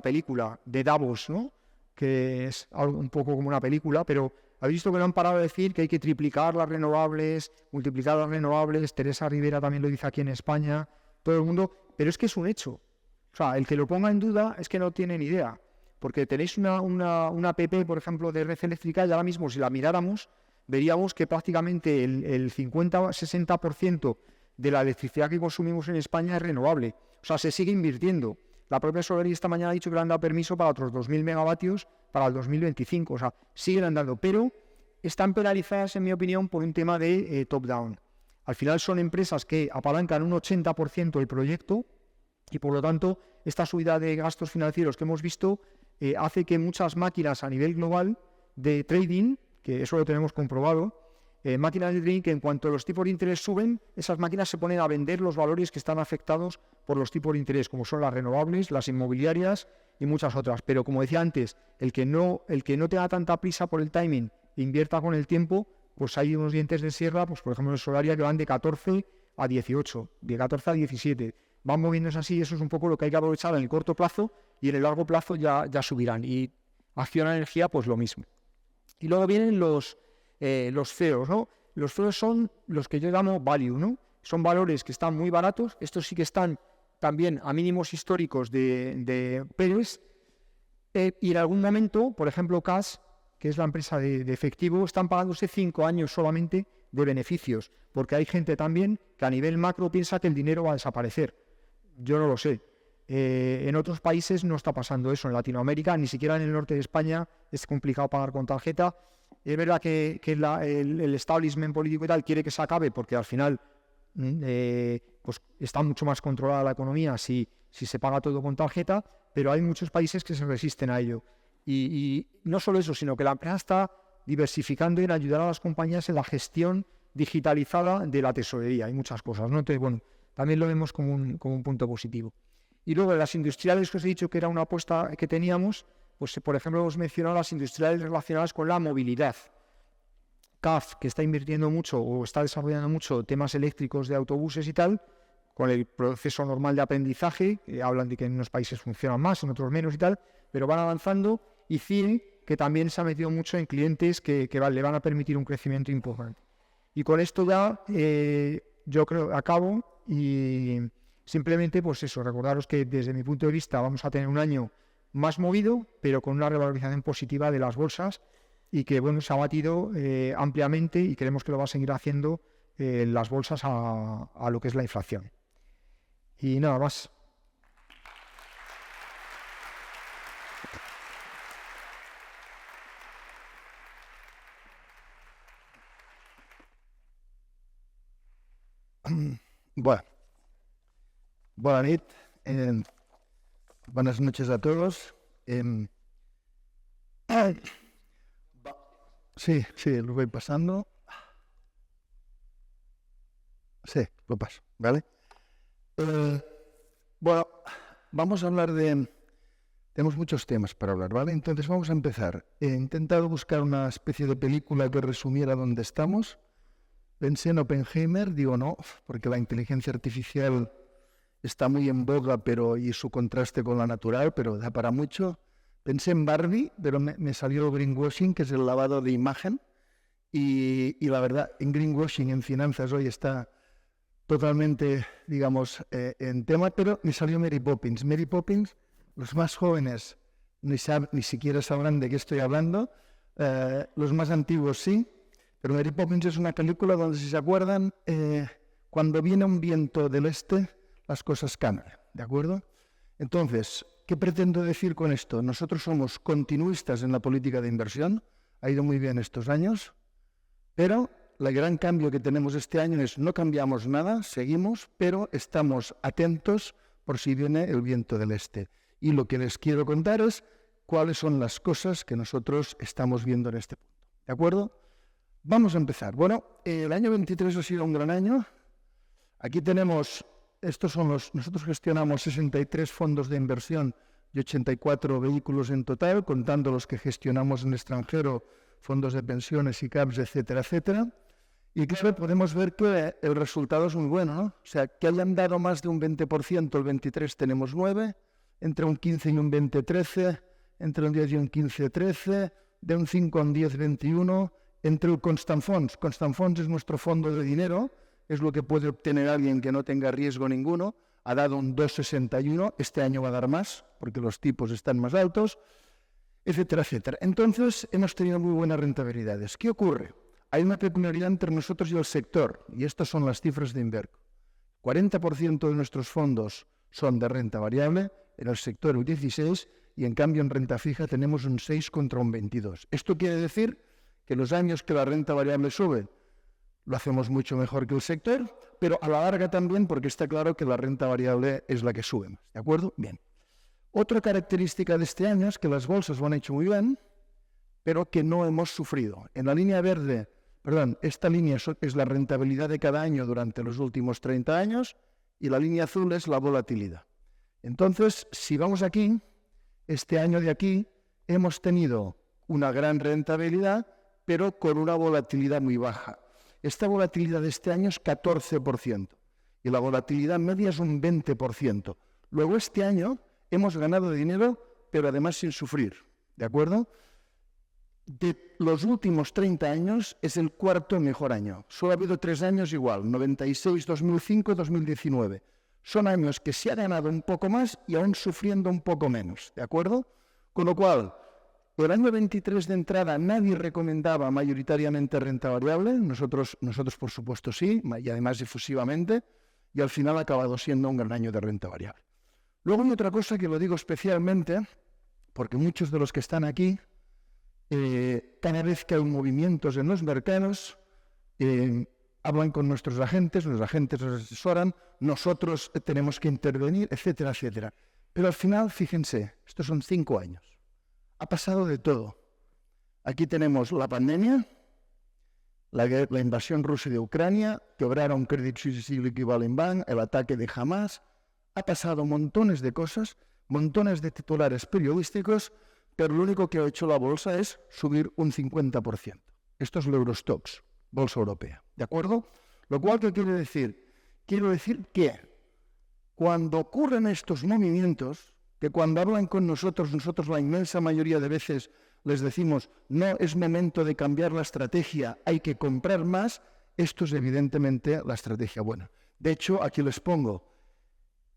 S2: película de Davos, ¿no? Que es algo, un poco como una película, pero habéis visto que no han parado de decir que hay que triplicar las renovables, multiplicar las renovables. Teresa Rivera también lo dice aquí en España, todo el mundo, pero es que es un hecho. O sea, el que lo ponga en duda es que no tiene ni idea, porque tenéis una APP, por ejemplo, de red eléctrica, y ahora mismo si la miráramos, veríamos que prácticamente el 50-60% de la electricidad que consumimos en España es renovable. O sea, se sigue invirtiendo. La propia Soleri esta mañana ha dicho que le han dado permiso para otros 2.000 megavatios para el 2025. O sea, siguen andando, pero están penalizadas, en mi opinión, por un tema de top-down. Al final son empresas que apalancan un 80% del proyecto y, por lo tanto, esta subida de gastos financieros que hemos visto hace que muchas máquinas a nivel global de trading, que eso lo tenemos comprobado, máquinas de trading que en cuanto los tipos de interés suben, esas máquinas se ponen a vender los valores que están afectados por los tipos de interés, como son las renovables, las inmobiliarias y muchas otras. Pero como decía antes, el que no tenga tanta prisa por el timing e invierta con el tiempo, pues hay unos dientes de sierra, pues por ejemplo en Solaria, que van de 14 a 18, de 14 a 17. Van moviéndose así, eso es un poco lo que hay que aprovechar en el corto plazo, y en el largo plazo ya subirán. Y Acciona Energía, pues lo mismo. Y luego vienen los feos, ¿no? Los feos son los que yo llamo value, ¿no? Son valores que están muy baratos. Estos sí que están también a mínimos históricos de PERes. Y en algún momento, por ejemplo, Cash, que es la empresa de efectivo, están pagándose 5 años solamente de beneficios, porque hay gente también que a nivel macro piensa que el dinero va a desaparecer. Yo no lo sé. En otros países no está pasando eso. En Latinoamérica, ni siquiera en el norte de España, es complicado pagar con tarjeta. Es verdad que el establishment político y tal quiere que se acabe, porque al final pues está mucho más controlada la economía si se paga todo con tarjeta, pero hay muchos países que se resisten a ello. Y no solo eso, sino que la empresa está diversificando en ayudar a las compañías en la gestión digitalizada de la tesorería. Hay muchas cosas, ¿no? Entonces, bueno, también lo vemos como un punto positivo. Y luego las industriales, que os he dicho que era una apuesta que teníamos, pues por ejemplo hemos mencionado las industriales relacionadas con la movilidad. CAF, que está invirtiendo mucho o está desarrollando mucho temas eléctricos de autobuses y tal, con el proceso normal de aprendizaje, hablan de que en unos países funcionan más, en otros menos y tal, pero van avanzando, y CIE, que también se ha metido mucho en clientes que le van a permitir un crecimiento importante. Y con esto ya yo creo acabo, y simplemente pues eso, recordaros que desde mi punto de vista vamos a tener un año más movido, pero con una revalorización positiva de las bolsas, y que bueno, se ha batido ampliamente, y creemos que lo va a seguir haciendo las bolsas a lo que es la inflación. Y nada más.
S3: Bueno, buenas nit, buenas noches a todos. Sí, lo voy pasando. Sí, lo paso, ¿vale? Bueno, vamos a hablar de... Tenemos muchos temas para hablar, ¿vale? Entonces vamos a empezar. He intentado buscar una especie de película que resumiera dónde estamos. Pensé en Oppenheimer, digo no, porque la inteligencia artificial está muy en boga, y su contraste con la natural, pero da para mucho. Pensé en Barbie, pero me salió el greenwashing, que es el lavado de imagen. Y la verdad, en greenwashing, en finanzas, hoy está totalmente, digamos, en tema, pero me salió Mary Poppins. Mary Poppins, los más jóvenes ni siquiera sabrán de qué estoy hablando, los más antiguos sí, pero Mary Poppins es una película donde, si se acuerdan, cuando viene un viento del este, las cosas cambian, ¿de acuerdo? Entonces, ¿qué pretendo decir con esto? Nosotros somos continuistas en la política de inversión, ha ido muy bien estos años, pero el gran cambio que tenemos este año es no cambiamos nada, seguimos, pero estamos atentos por si viene el viento del este. Y lo que les quiero contar es cuáles son las cosas que nosotros estamos viendo en este punto. ¿De acuerdo? Vamos a empezar. Bueno, el año 23 ha sido un gran año. Aquí tenemos, nosotros gestionamos 63 fondos de inversión y 84 vehículos en total, contando los que gestionamos en el extranjero, fondos de pensiones, ICAPs, etcétera, etcétera. Y claro, podemos ver que el resultado es muy bueno, ¿no? O sea, que hayan dado más de un 20%, el 23 tenemos 9, entre un 15 y un 20, 13, entre un 10 y un 15, 13, de un 5 a un 10, 21, entre el Constant Funds. Constant Funds es nuestro fondo de dinero, es lo que puede obtener alguien que no tenga riesgo ninguno, ha dado un 2,61, este año va a dar más, porque los tipos están más altos, etcétera, etcétera. Entonces, hemos tenido muy buenas rentabilidades. ¿Qué ocurre? Hay una peculiaridad entre nosotros y el sector, y estas son las cifras de Inverco. 40% de nuestros fondos son de renta variable, en el sector el 16%, y en cambio en renta fija tenemos un 6 contra un 22. Esto quiere decir que los años que la renta variable sube, lo hacemos mucho mejor que el sector, pero a la larga también, porque está claro que la renta variable es la que sube más. ¿De acuerdo? Bien. Otra característica de este año es que las bolsas lo han hecho muy bien, pero que no hemos sufrido. En la línea verde, esta línea es la rentabilidad de cada año durante los últimos 30 años, y la línea azul es la volatilidad. Entonces, si vamos aquí, este año de aquí hemos tenido una gran rentabilidad, pero con una volatilidad muy baja. Esta volatilidad de este año es 14%, y la volatilidad media es un 20%. Luego, este año hemos ganado dinero, pero además sin sufrir, ¿de acuerdo? De los últimos 30 años es el cuarto mejor año. Solo ha habido 3 años igual, 96, 2005, 2019. Son años que se ha ganado un poco más y aún sufriendo un poco menos, ¿de acuerdo? Con lo cual, el año 23 de entrada nadie recomendaba mayoritariamente renta variable, nosotros por supuesto sí, y además efusivamente, y al final ha acabado siendo un gran año de renta variable. Luego hay otra cosa que lo digo especialmente, porque muchos de los que están aquí, cada vez que hay movimientos en los mercados, hablan con nuestros agentes, los agentes nos asesoran, nosotros tenemos que intervenir, etcétera, etcétera. Pero al final, fíjense, estos son 5 años. Ha pasado de todo. Aquí tenemos la pandemia, la invasión rusa de Ucrania, quebraron Credit Suisse y Liquidity Bank, el ataque de Hamas. Ha pasado montones de cosas, montones de titulares periodísticos, pero lo único que ha hecho la bolsa es subir un 50%. Esto es el Eurostoxx, Bolsa Europea, ¿de acuerdo? Lo cual, ¿qué quiere decir? Quiero decir que cuando ocurren estos movimientos, que cuando hablan con nosotros la inmensa mayoría de veces les decimos, no es momento de cambiar la estrategia, hay que comprar más, esto es evidentemente la estrategia buena. De hecho, aquí les pongo,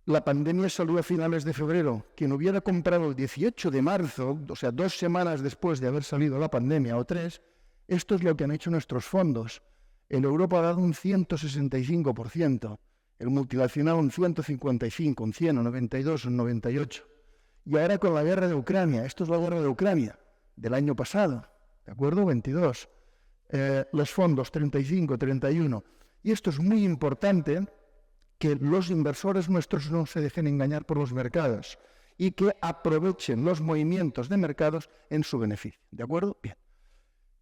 S3: la pandemia salió a finales de febrero. Quien hubiera comprado el 18 de marzo, o sea, 2 semanas después de haber salido la pandemia o 3, esto es lo que han hecho nuestros fondos. En Europa ha dado un 165%, el multinacional un 155, un 100, un 92, un 98. Y ahora con la guerra de Ucrania, esto es la guerra de Ucrania del año pasado, ¿de acuerdo? 22. Los fondos 35, 31. Y esto es muy importante, que los inversores nuestros no se dejen engañar por los mercados y que aprovechen los movimientos de mercados en su beneficio, ¿de acuerdo? Bien.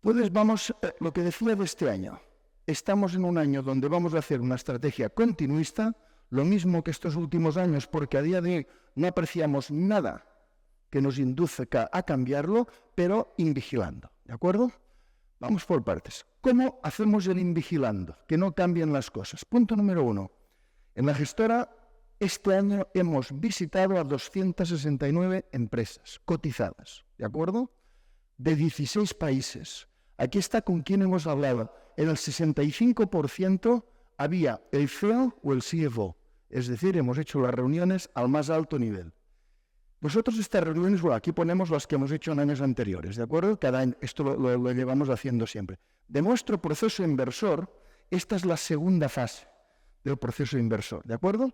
S3: Pues vamos, lo que decía de este año. Estamos en un año donde vamos a hacer una estrategia continuista, lo mismo que estos últimos años, porque a día de hoy no apreciamos nada que nos induzca a cambiarlo, pero invigilando, ¿de acuerdo? Vamos por partes. ¿Cómo hacemos el invigilando? Que no cambien las cosas. Punto número 1. En la gestora, este año hemos visitado a 269 empresas cotizadas, ¿de acuerdo? De 16 países. Aquí está con quién hemos hablado. En el 65% había el CEO o el CFO. Es decir, hemos hecho las reuniones al más alto nivel. Nosotros estas reuniones, bueno, aquí ponemos las que hemos hecho en años anteriores, ¿de acuerdo? Cada año, esto lo llevamos haciendo siempre. De nuestro proceso inversor, esta es la segunda fase del proceso inversor, ¿de acuerdo?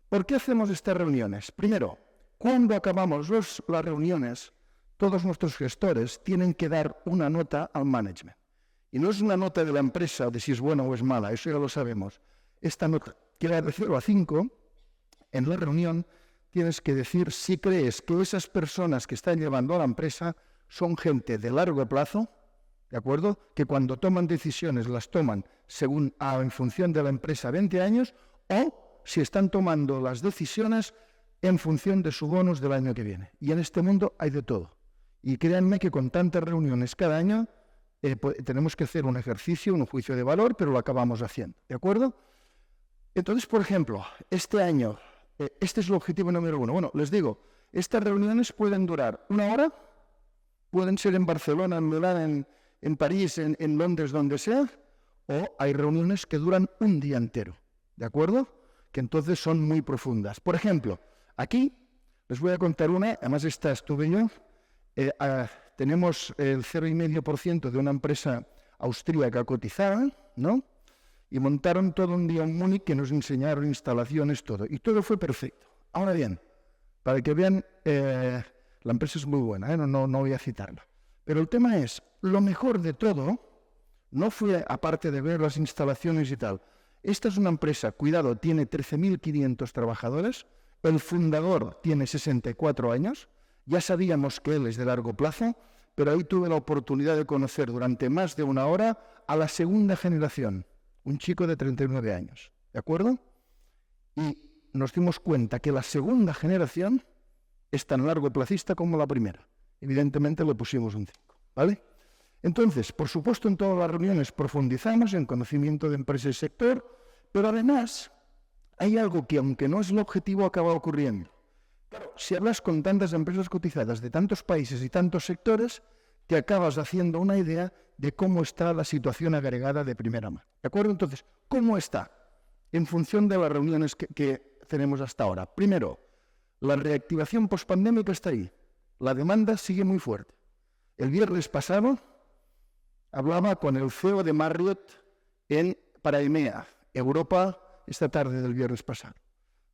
S3: ¿Por qué hacemos estas reuniones? Primero, cuando acabamos las reuniones, todos nuestros gestores tienen que dar una nota al management. Y no es una nota de la empresa de si es buena o es mala, eso ya lo sabemos. Esta nota, que va de 0 a 5, en la reunión tienes que decir si crees que esas personas que están llevando a la empresa son gente de largo plazo, ¿de acuerdo? Que cuando toman decisiones las toman en función de la empresa 20 años, o si están tomando las decisiones en función de su bonus del año que viene. Y en este mundo hay de todo. Y créanme que con tantas reuniones cada año tenemos que hacer un ejercicio, un juicio de valor, pero lo acabamos haciendo, ¿de acuerdo? Entonces, por ejemplo, este año, este es el objetivo número 1. Bueno, les digo, estas reuniones pueden durar 1 hora, pueden ser en Barcelona, en Milán, en París, en Londres, donde sea, o hay reuniones que duran un día entero, ¿de acuerdo? Que entonces son muy profundas. Por ejemplo, aquí les voy a contar una, además esta estuve yo, tenemos el 0,5% de una empresa austríaca cotizada, ¿no? Y montaron todo un día en Múnich que nos enseñaron instalaciones, todo. Y todo fue perfecto. Ahora bien, para que vean, la empresa es muy buena, no voy a citarla. Pero el tema es, lo mejor de todo no fue, aparte de ver las instalaciones y tal, esta es una empresa, cuidado, tiene 13.500 trabajadores, el fundador tiene 64 años, ya sabíamos que él es de largo plazo, pero ahí tuve la oportunidad de conocer durante más de 1 hora a la segunda generación, un chico de 39 años, ¿de acuerdo? Y nos dimos cuenta que la segunda generación es tan largoplacista como la primera. Evidentemente le pusimos un 5, ¿vale? Entonces, por supuesto, en todas las reuniones profundizamos en conocimiento de empresa y sector, pero además hay algo que, aunque no es el objetivo, acaba ocurriendo. Claro, si hablas con tantas empresas cotizadas de tantos países y tantos sectores, te acabas haciendo una idea de cómo está la situación agregada de primera mano. ¿De acuerdo? Entonces, ¿cómo está? En función de las reuniones que tenemos hasta ahora. Primero, la reactivación pospandémica está ahí. La demanda sigue muy fuerte. El viernes pasado hablaba con el CEO de Marriott para EMEA, Europa, esta tarde del viernes pasado.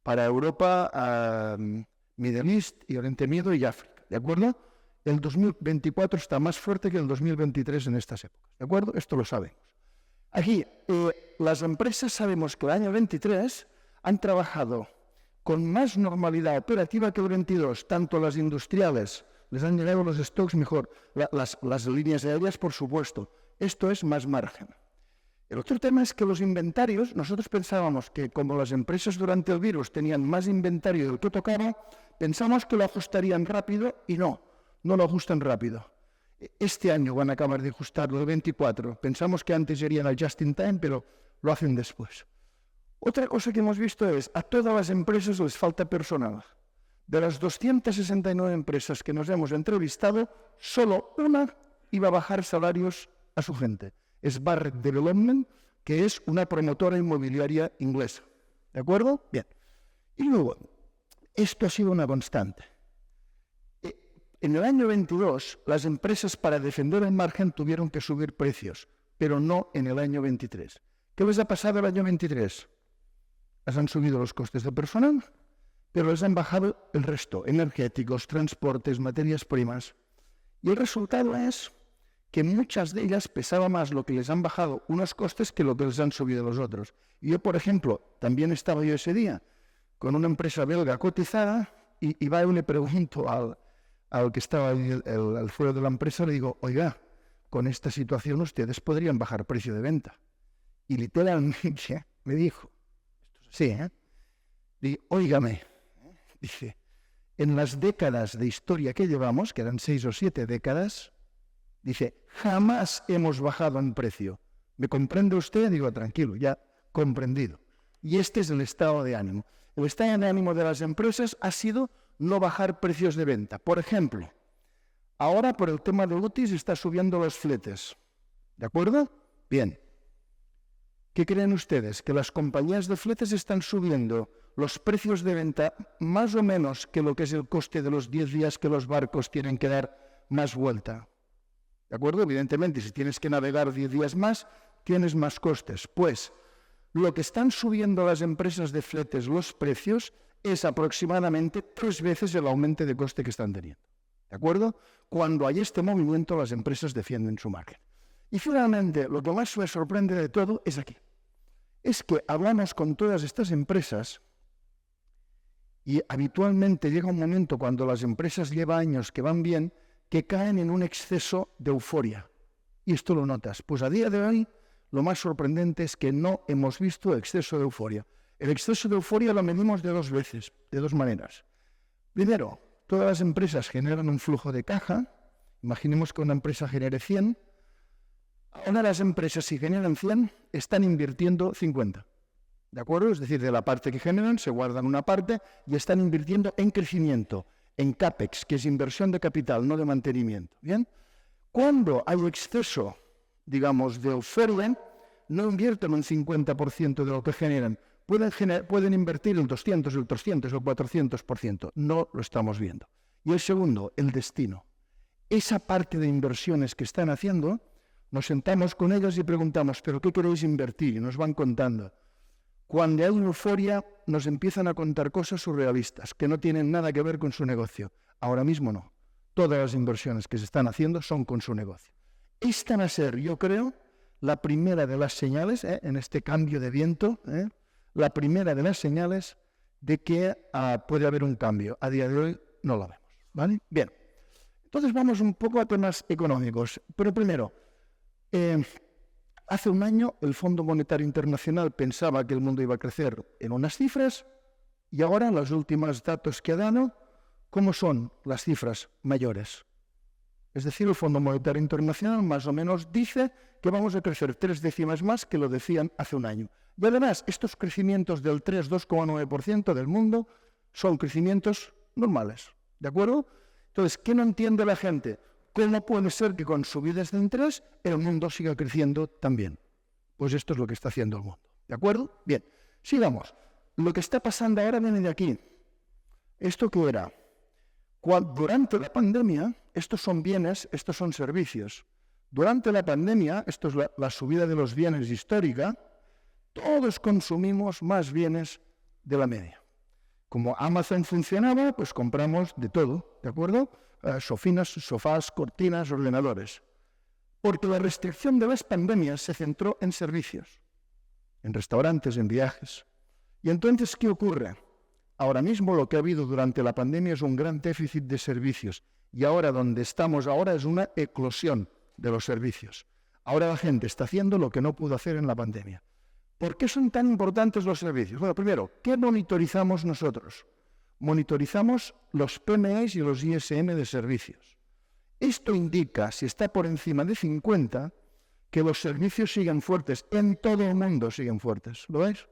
S3: Para Europa, Middle East y Oriente Medio y África, ¿de acuerdo? El 2024 está más fuerte que el 2023 en estas épocas, ¿de acuerdo? Esto lo sabemos. Aquí, las empresas sabemos que el año 23 han trabajado con más normalidad operativa que el 22, tanto las industriales, les han llegado los stocks mejor, las líneas aéreas, por supuesto. Esto es más margen. El otro tema es que los inventarios, nosotros pensábamos que como las empresas durante el virus tenían más inventario del que tocaba, pensamos que lo ajustarían rápido y no lo ajustan rápido. Este año van a acabar de ajustarlo, el 24. Pensamos que antes irían al just in time, pero lo hacen después. Otra cosa que hemos visto es, a todas las empresas les falta personal. De las 269 empresas que nos hemos entrevistado, solo una iba a bajar salarios a su gente. Es Barrett Development, que es una promotora inmobiliaria inglesa. ¿De acuerdo? Bien. Y luego, esto ha sido una constante. En el año 22, las empresas para defender el margen tuvieron que subir precios, pero no en el año 23. ¿Qué les ha pasado el año 23? Les han subido los costes de personal, pero les han bajado el resto, energéticos, transportes, materias primas. Y el resultado es que muchas de ellas pesaba más lo que les han bajado unos costes que lo que les han subido los otros. Y yo, por ejemplo, también estaba yo ese día con una empresa belga cotizada y va y le pregunto al que estaba ahí, al fuero de la empresa, le digo, oiga, con esta situación ustedes podrían bajar precio de venta. Y literalmente me dijo, esto es así, Digo, óigame, dice, en las décadas de historia que llevamos, que eran 6 o 7 décadas, dice, jamás hemos bajado en precio. ¿Me comprende usted? Digo, tranquilo, ya comprendido. Y este es el estado de ánimo. El estado de ánimo de las empresas ha sido no bajar precios de venta. Por ejemplo, ahora por el tema de UTIs está subiendo los fletes. ¿De acuerdo? Bien. ¿Qué creen ustedes? Que las compañías de fletes están subiendo los precios de venta más o menos que lo que es el coste de los 10 días que los barcos tienen que dar más vuelta. ¿De acuerdo? Evidentemente, si tienes que navegar 10 días más, tienes más costes. Pues lo que están subiendo las empresas de fletes los precios es aproximadamente 3 veces el aumento de coste que están teniendo. ¿De acuerdo? Cuando hay este movimiento, las empresas defienden su margen. Y finalmente, lo que más me sorprende de todo es aquí. Es que hablamos con todas estas empresas y habitualmente llega un momento cuando las empresas llevan años que van bien, que caen en un exceso de euforia. Y esto lo notas. Pues a día de hoy, lo más sorprendente es que no hemos visto exceso de euforia. El exceso de euforia lo medimos de 2 veces, de 2 maneras. Primero, todas las empresas generan un flujo de caja. Imaginemos que una empresa genere 100. Ahora las empresas, si generan 100, están invirtiendo 50. ¿De acuerdo? Es decir, de la parte que generan, se guardan una parte y están invirtiendo en crecimiento, en CAPEX, que es inversión de capital, no de mantenimiento. ¿Bien? Cuando hay exceso, digamos, de oferta, no invierten un 50% de lo que generan. Pueden invertir el 200, el 300, el 400%. No lo estamos viendo. Y el segundo, el destino. Esa parte de inversiones que están haciendo, nos sentamos con ellos y preguntamos, ¿pero qué queréis invertir? Y nos van contando. Cuando hay euforia, nos empiezan a contar cosas surrealistas que no tienen nada que ver con su negocio. Ahora mismo no. Todas las inversiones que se están haciendo son con su negocio. Esta va a ser, yo creo, la primera de las señales, en este cambio de viento, la primera de las señales de que puede haber un cambio. A día de hoy no lo vemos. ¿Vale? Bien. Entonces vamos un poco a temas económicos. Pero primero, hace un año el Fondo Monetario Internacional pensaba que el mundo iba a crecer en unas cifras y ahora los últimos datos que ha dado, ¿cómo son las cifras mayores? Es decir, el Fondo Monetario Internacional más o menos dice que vamos a crecer 3 décimas más que lo decían hace un año. Y además, estos crecimientos del 3,2,9% del mundo son crecimientos normales. ¿De acuerdo? Entonces, ¿qué no entiende la gente? ¿Cómo puede ser que con subidas de interés el mundo siga creciendo también? Pues esto es lo que está haciendo el mundo. ¿De acuerdo? Bien, sigamos. Lo que está pasando ahora viene de aquí. ¿Esto qué era? Durante la pandemia, estos son bienes, estos son servicios. Durante la pandemia, esto es la subida de los bienes histórica, todos consumimos más bienes de la media. Como Amazon funcionaba, pues compramos de todo, ¿de acuerdo? Sofás, cortinas, ordenadores. Porque la restricción de las pandemias se centró en servicios, en restaurantes, en viajes. Y entonces, ¿qué ocurre? Ahora mismo lo que ha habido durante la pandemia es un gran déficit de servicios. Y ahora donde estamos ahora es una eclosión de los servicios. Ahora la gente está haciendo lo que no pudo hacer en la pandemia. ¿Por qué son tan importantes los servicios? Bueno, primero, ¿qué monitorizamos nosotros? Monitorizamos los PMIs y los ISM de servicios. Esto indica, si está por encima de 50, que los servicios siguen fuertes. En todo el mundo siguen fuertes. ¿Lo veis?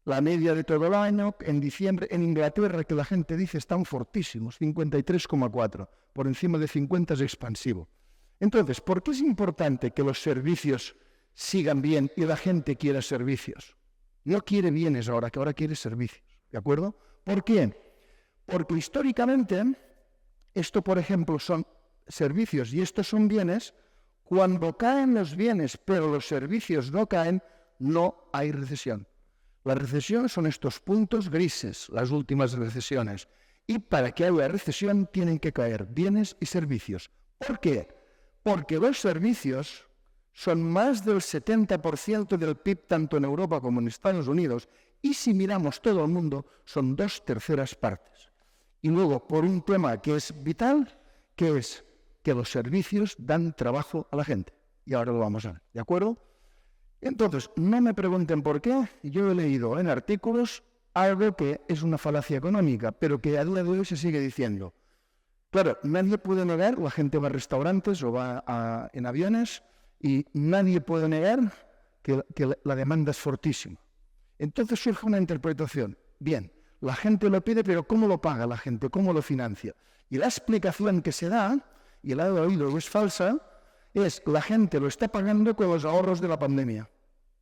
S3: La media de todo el año, en diciembre, en Inglaterra, que la gente dice están fortísimos, 53,4. Por encima de 50 es expansivo. Entonces, ¿por qué es importante que los servicios sigan bien y la gente quiera servicios? No quiere bienes ahora, que ahora quiere servicios. ¿De acuerdo? ¿Por qué? Porque históricamente, esto, por ejemplo, son servicios y estos son bienes. Cuando caen los bienes, pero los servicios no caen, no hay recesión. La recesión son estos puntos grises, las últimas recesiones. Y para que haya recesión tienen que caer bienes y servicios. ¿Por qué? Porque los servicios son más del 70% del PIB tanto en Europa como en Estados Unidos. Y si miramos todo el mundo, son 2/3 partes. Y luego, por un tema que es vital, que es que los servicios dan trabajo a la gente. Y ahora lo vamos a ver, ¿de acuerdo? Entonces, no me pregunten por qué. Yo he leído en artículos algo que es una falacia económica, pero que a día de hoy se sigue diciendo. Claro, nadie puede negar, la gente va a restaurantes o va en aviones, y nadie puede negar que la demanda es fortísima. Entonces surge una interpretación. Bien, la gente lo pide, pero ¿cómo lo paga la gente? ¿Cómo lo financia? Y la explicación que se da, y la he oído, es falsa, es la gente lo está pagando con los ahorros de la pandemia.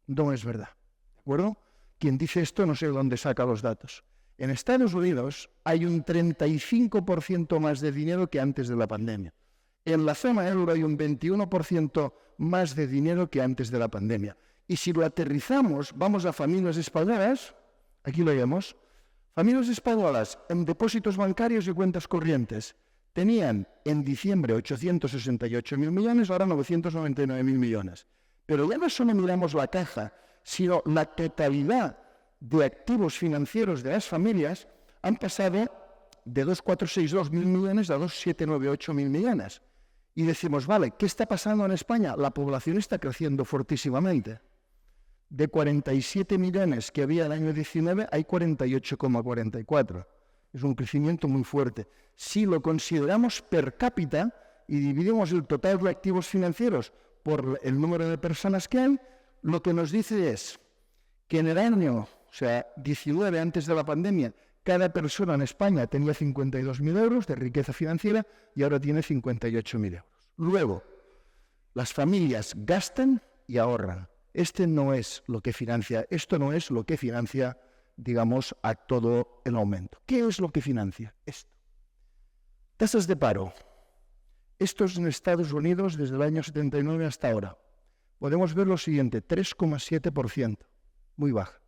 S3: No es verdad. ¿De acuerdo? Quien dice esto no sé de dónde saca los datos. En Estados Unidos hay un 35% más de dinero que antes de la pandemia. En la zona euro hay un 21% más de dinero que antes de la pandemia. Y si lo aterrizamos, vamos a familias españolas, aquí lo vemos, familias españolas en depósitos bancarios y cuentas corrientes tenían en diciembre 868.000 millones, ahora 999.000 millones. Pero ya no solo miramos la caja, sino la totalidad de activos financieros de las familias han pasado de 2.462.000 millones a 2.798.000 millones. Y decimos, vale, ¿qué está pasando en España? La población está creciendo fortísimamente. De 47 millones que había el año 19, hay 48,44. Es un crecimiento muy fuerte. Si lo consideramos per cápita y dividimos el total de activos financieros por el número de personas que hay, lo que nos dice es que en el año, o sea, 19 antes de la pandemia, cada persona en España tenía 52.000 euros de riqueza financiera y ahora tiene 58.000 euros. Luego, las familias gastan y ahorran. Esto no es lo que financia, digamos, a todo el aumento. ¿Qué es lo que financia esto? Tasas de paro. Esto es en Estados Unidos desde el año 79 hasta ahora. Podemos ver lo siguiente, 3,7%, muy baja.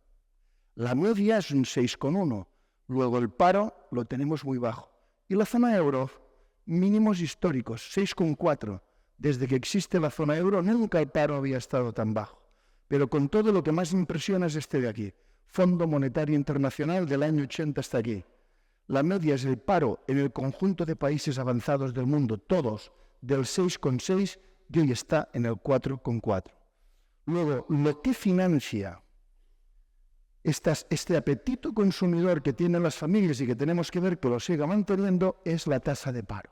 S3: La media es un 6,1%, luego el paro lo tenemos muy bajo. Y la zona euro, mínimos históricos, 6,4%. Desde que existe la zona euro, nunca el paro había estado tan bajo. Pero con todo, lo que más impresiona es este de aquí. Fondo Monetario Internacional del año 80 hasta aquí. La media es el paro en el conjunto de países avanzados del mundo, todos, del 6,6 y hoy está en el 4,4. Luego, lo que financia este apetito consumidor que tienen las familias y que tenemos que ver que lo siga manteniendo es la tasa de paro.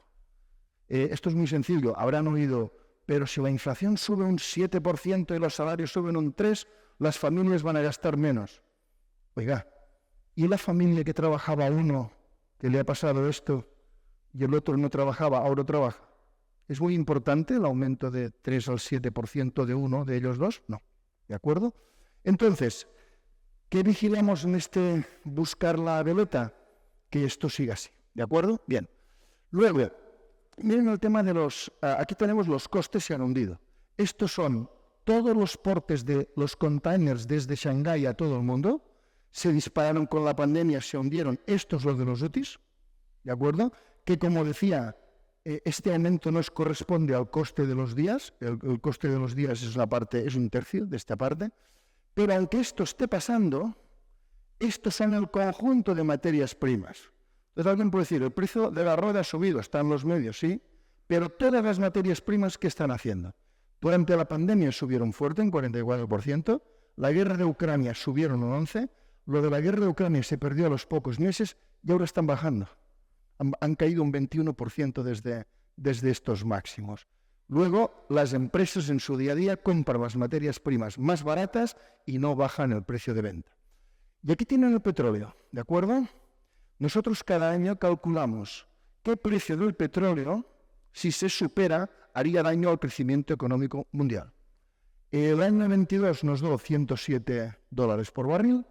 S3: Esto es muy sencillo, habrán oído, pero si la inflación sube un 7% y los salarios suben un 3%, las familias van a gastar menos. Oiga, ¿y la familia que trabajaba uno, que le ha pasado esto, y el otro no trabajaba, ahora trabaja? ¿Es muy importante el aumento de 3 al 7% de uno de ellos dos? No. ¿De acuerdo? Entonces, ¿qué vigilamos en este buscar la veleta? Que esto siga así. ¿De acuerdo? Bien. Luego, miren el tema de los... aquí tenemos los costes se han hundido. Estos son todos los portes de los containers desde Shanghái a todo el mundo. Se dispararon con la pandemia, se hundieron. Esto es lo de los UTIs. ¿De acuerdo? Que como decía, este aumento no corresponde al coste de los días. El coste de los días es un tercio de esta parte. Pero aunque esto esté pasando, estos son el conjunto de materias primas. Entonces alguien puede decir, el precio de la rueda ha subido, está en los medios, sí, pero todas las materias primas, ¿qué están haciendo? Durante la pandemia subieron fuerte, en 44%, la guerra de Ucrania subieron un 11%, lo de la guerra de Ucrania se perdió a los pocos meses y ahora están bajando. Han caído un 21% desde estos máximos. Luego, las empresas en su día a día compran las materias primas más baratas y no bajan el precio de venta. Y aquí tienen el petróleo, ¿de acuerdo? Nosotros cada año calculamos qué precio del petróleo, si se supera, haría daño al crecimiento económico mundial. El año 22 nos dio $107 por barril,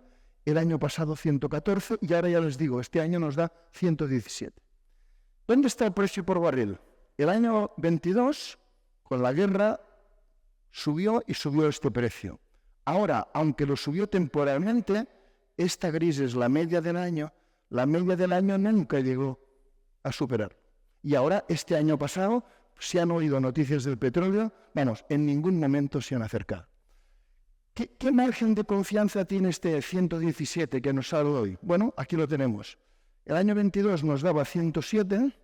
S3: el año pasado 114 y ahora ya les digo, este año nos da 117. ¿Dónde está el precio por barril? El año 22, con la guerra, subió y subió este precio. Ahora, aunque lo subió temporalmente, esta gris es la media del año nunca llegó a superar. Y ahora, este año pasado, se han oído noticias del petróleo, en ningún momento se han acercado. ¿Qué margen de confianza tiene este 117 que nos sale hoy? Bueno, aquí lo tenemos. El año 22 nos daba 107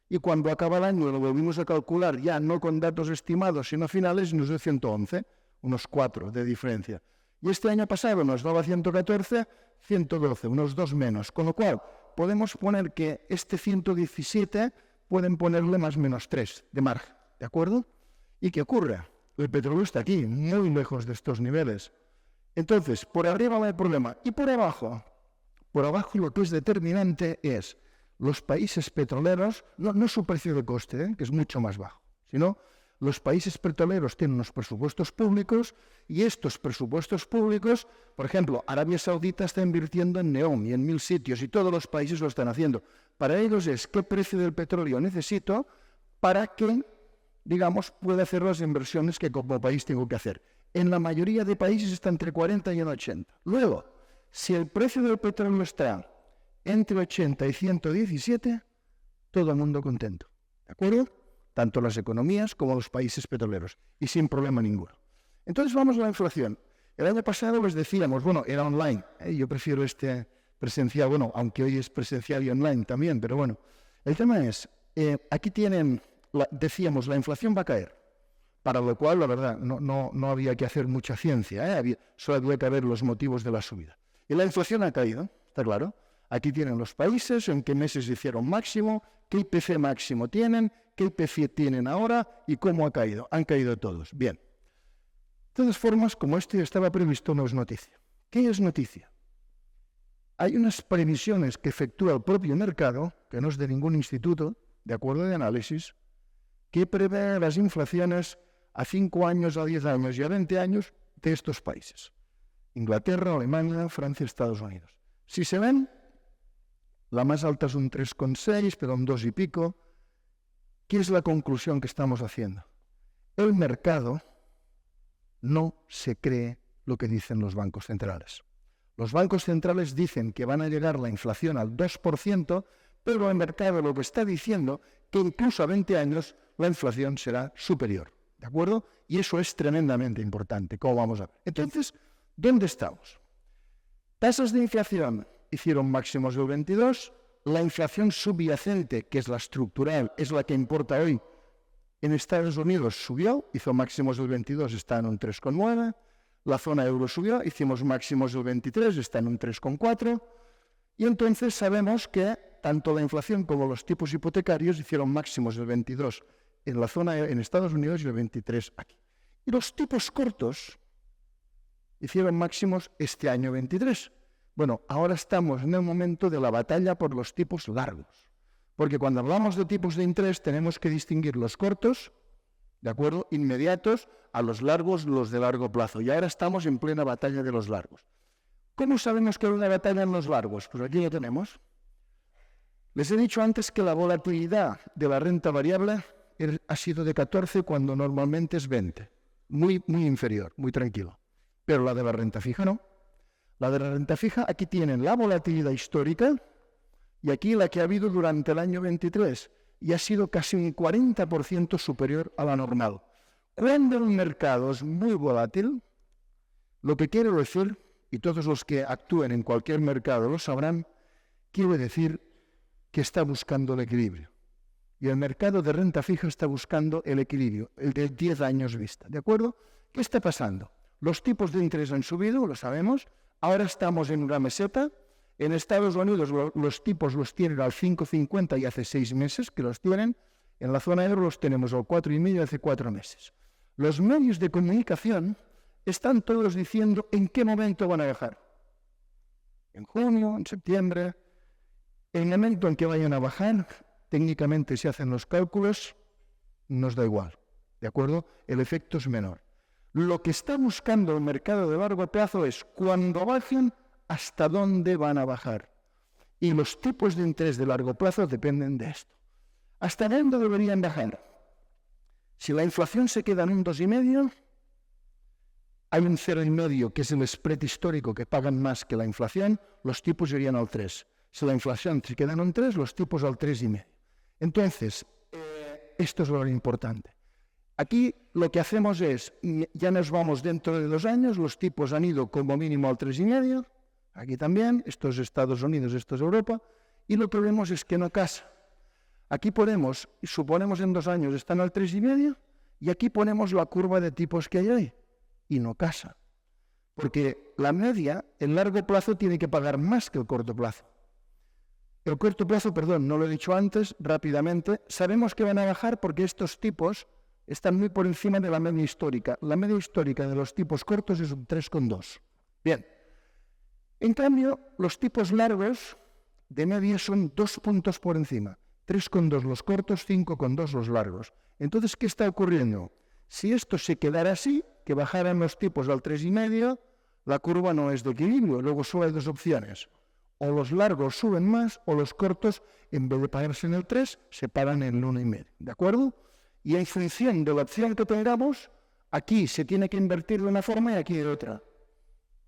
S3: y cuando acaba el año lo volvimos a calcular ya no con datos estimados sino finales y nos dio 111, unos 4 de diferencia. Y este año pasado nos daba 114, 112, unos 2 menos. Con lo cual podemos poner que este 117 pueden ponerle más menos 3 de margen, ¿de acuerdo? ¿Y qué ocurre? El petróleo está aquí, muy lejos de estos niveles. Entonces, por arriba no hay problema. Y por abajo lo que es determinante es los países petroleros, no su precio de coste, que es mucho más bajo, sino los países petroleros tienen unos presupuestos públicos y estos presupuestos públicos, por ejemplo, Arabia Saudita está invirtiendo en NEOM y en 1000 sitios y todos los países lo están haciendo. Para ellos es qué precio del petróleo necesito para que, digamos, pueda hacer las inversiones que como país tengo que hacer. En la mayoría de países está entre 40 y 80. Luego, si el precio del petróleo está entre 80 y 117, todo el mundo contento. ¿De acuerdo? Tanto las economías como los países petroleros. Y sin problema ninguno. Entonces vamos a la inflación. El año pasado les decíamos, era online. Yo prefiero este presencial, aunque hoy es presencial y online también, pero bueno. El tema es, aquí tienen, decíamos, la inflación va a caer. Para lo cual, la verdad, no había que hacer mucha ciencia. Solo había que ver los motivos de la subida. Y la inflación ha caído, ¿está claro? Aquí tienen los países, en qué meses hicieron máximo, qué IPC máximo tienen, qué IPC tienen ahora y cómo ha caído. Han caído todos. Bien. De todas formas, como esto ya estaba previsto, no es noticia. ¿Qué es noticia? Hay unas previsiones que efectúa el propio mercado, que no es de ningún instituto, de acuerdo de análisis, que prevé las inflaciones a 5 años, a 10 años y a 20 años de estos países. Inglaterra, Alemania, Francia, Estados Unidos. Si se ven, la más alta es un 3,6, pero un 2 y pico. ¿Qué es la conclusión que estamos haciendo? El mercado no se cree lo que dicen los bancos centrales. Los bancos centrales dicen que van a llegar la inflación al 2%, pero el mercado lo que está diciendo que incluso a 20 años la inflación será superior. ¿De acuerdo? Y eso es tremendamente importante, como vamos a ver. Entonces, ¿dónde estamos? Tasas de inflación hicieron máximos del 22, la inflación subyacente, que es la estructural, es la que importa hoy, en Estados Unidos subió, hizo máximos del 22, está en un 3,9, la zona euro subió, hicimos máximos del 23, está en un 3,4, y entonces sabemos que tanto la inflación como los tipos hipotecarios hicieron máximos del 22 en la zona en Estados Unidos y el 23 aquí. Y los tipos cortos hicieron máximos este año 23. Bueno, ahora estamos en el momento de la batalla por los tipos largos. Porque cuando hablamos de tipos de interés tenemos que distinguir los cortos, ¿de acuerdo?, inmediatos, a los largos, los de largo plazo. Y ahora estamos en plena batalla de los largos. ¿Cómo sabemos que hay una batalla en los largos? Pues aquí lo tenemos. Les he dicho antes que la volatilidad de la renta variable ha sido de 14 cuando normalmente es 20. Muy inferior, muy tranquilo. Pero la de la renta fija no. La de la renta fija, aquí tienen la volatilidad histórica y aquí la que ha habido durante el año 23 y ha sido casi un 40% superior a la normal. Cuando el mercado es muy volátil, lo que quiero decir, y todos los que actúen en cualquier mercado lo sabrán, quiere decir que está buscando el equilibrio. Y el mercado de renta fija está buscando el equilibrio, el de 10 años vista. ¿De acuerdo? ¿Qué está pasando? Los tipos de interés han subido, lo sabemos. Ahora estamos en una meseta. En Estados Unidos los tipos los tienen al 5,50 y hace 6 meses que los tienen. En la zona euro los tenemos al 4,5 hace 4 meses. Los medios de comunicación están todos diciendo en qué momento van a bajar. En junio, en septiembre. El momento en que vayan a bajar, técnicamente se hacen los cálculos, nos da igual, ¿de acuerdo? El efecto es menor. Lo que está buscando el mercado de largo plazo es cuando bajen, hasta dónde van a bajar. Y los tipos de interés de largo plazo dependen de esto. ¿Hasta dónde deberían bajar? Si la inflación se queda en un 2,5, hay un 0,5 que es el spread histórico que pagan más que la inflación, los tipos irían al 3. Si la inflación se queda en un 3, los tipos al 3,5. Entonces, esto es lo importante. Aquí lo que hacemos es, ya nos vamos dentro de 2 años, los tipos han ido como mínimo al 3,5, aquí también, esto es Estados Unidos, esto es Europa, y lo que vemos es que no casa. Aquí ponemos, suponemos en 2 años están al 3,5, y aquí ponemos la curva de tipos que hay ahí, y no casa. Porque la media, en largo plazo, tiene que pagar más que el corto plazo. El corto plazo, perdón, no lo he dicho antes, rápidamente, sabemos que van a bajar porque estos tipos están muy por encima de la media histórica. La media histórica de los tipos cortos es un 3,2. Bien. En cambio, los tipos largos de media son 2 puntos por encima. 3,2 los cortos, 5,2 los largos. Entonces, ¿qué está ocurriendo? Si esto se quedara así, que bajaran los tipos al 3,5, la curva no es de equilibrio. Luego solo hay 2 opciones. O los largos suben más, o los cortos, en vez de pagarse en el 3, se pagan en el 1,5. ¿De acuerdo? Y en función de la opción que tengamos, aquí se tiene que invertir de una forma y aquí de otra.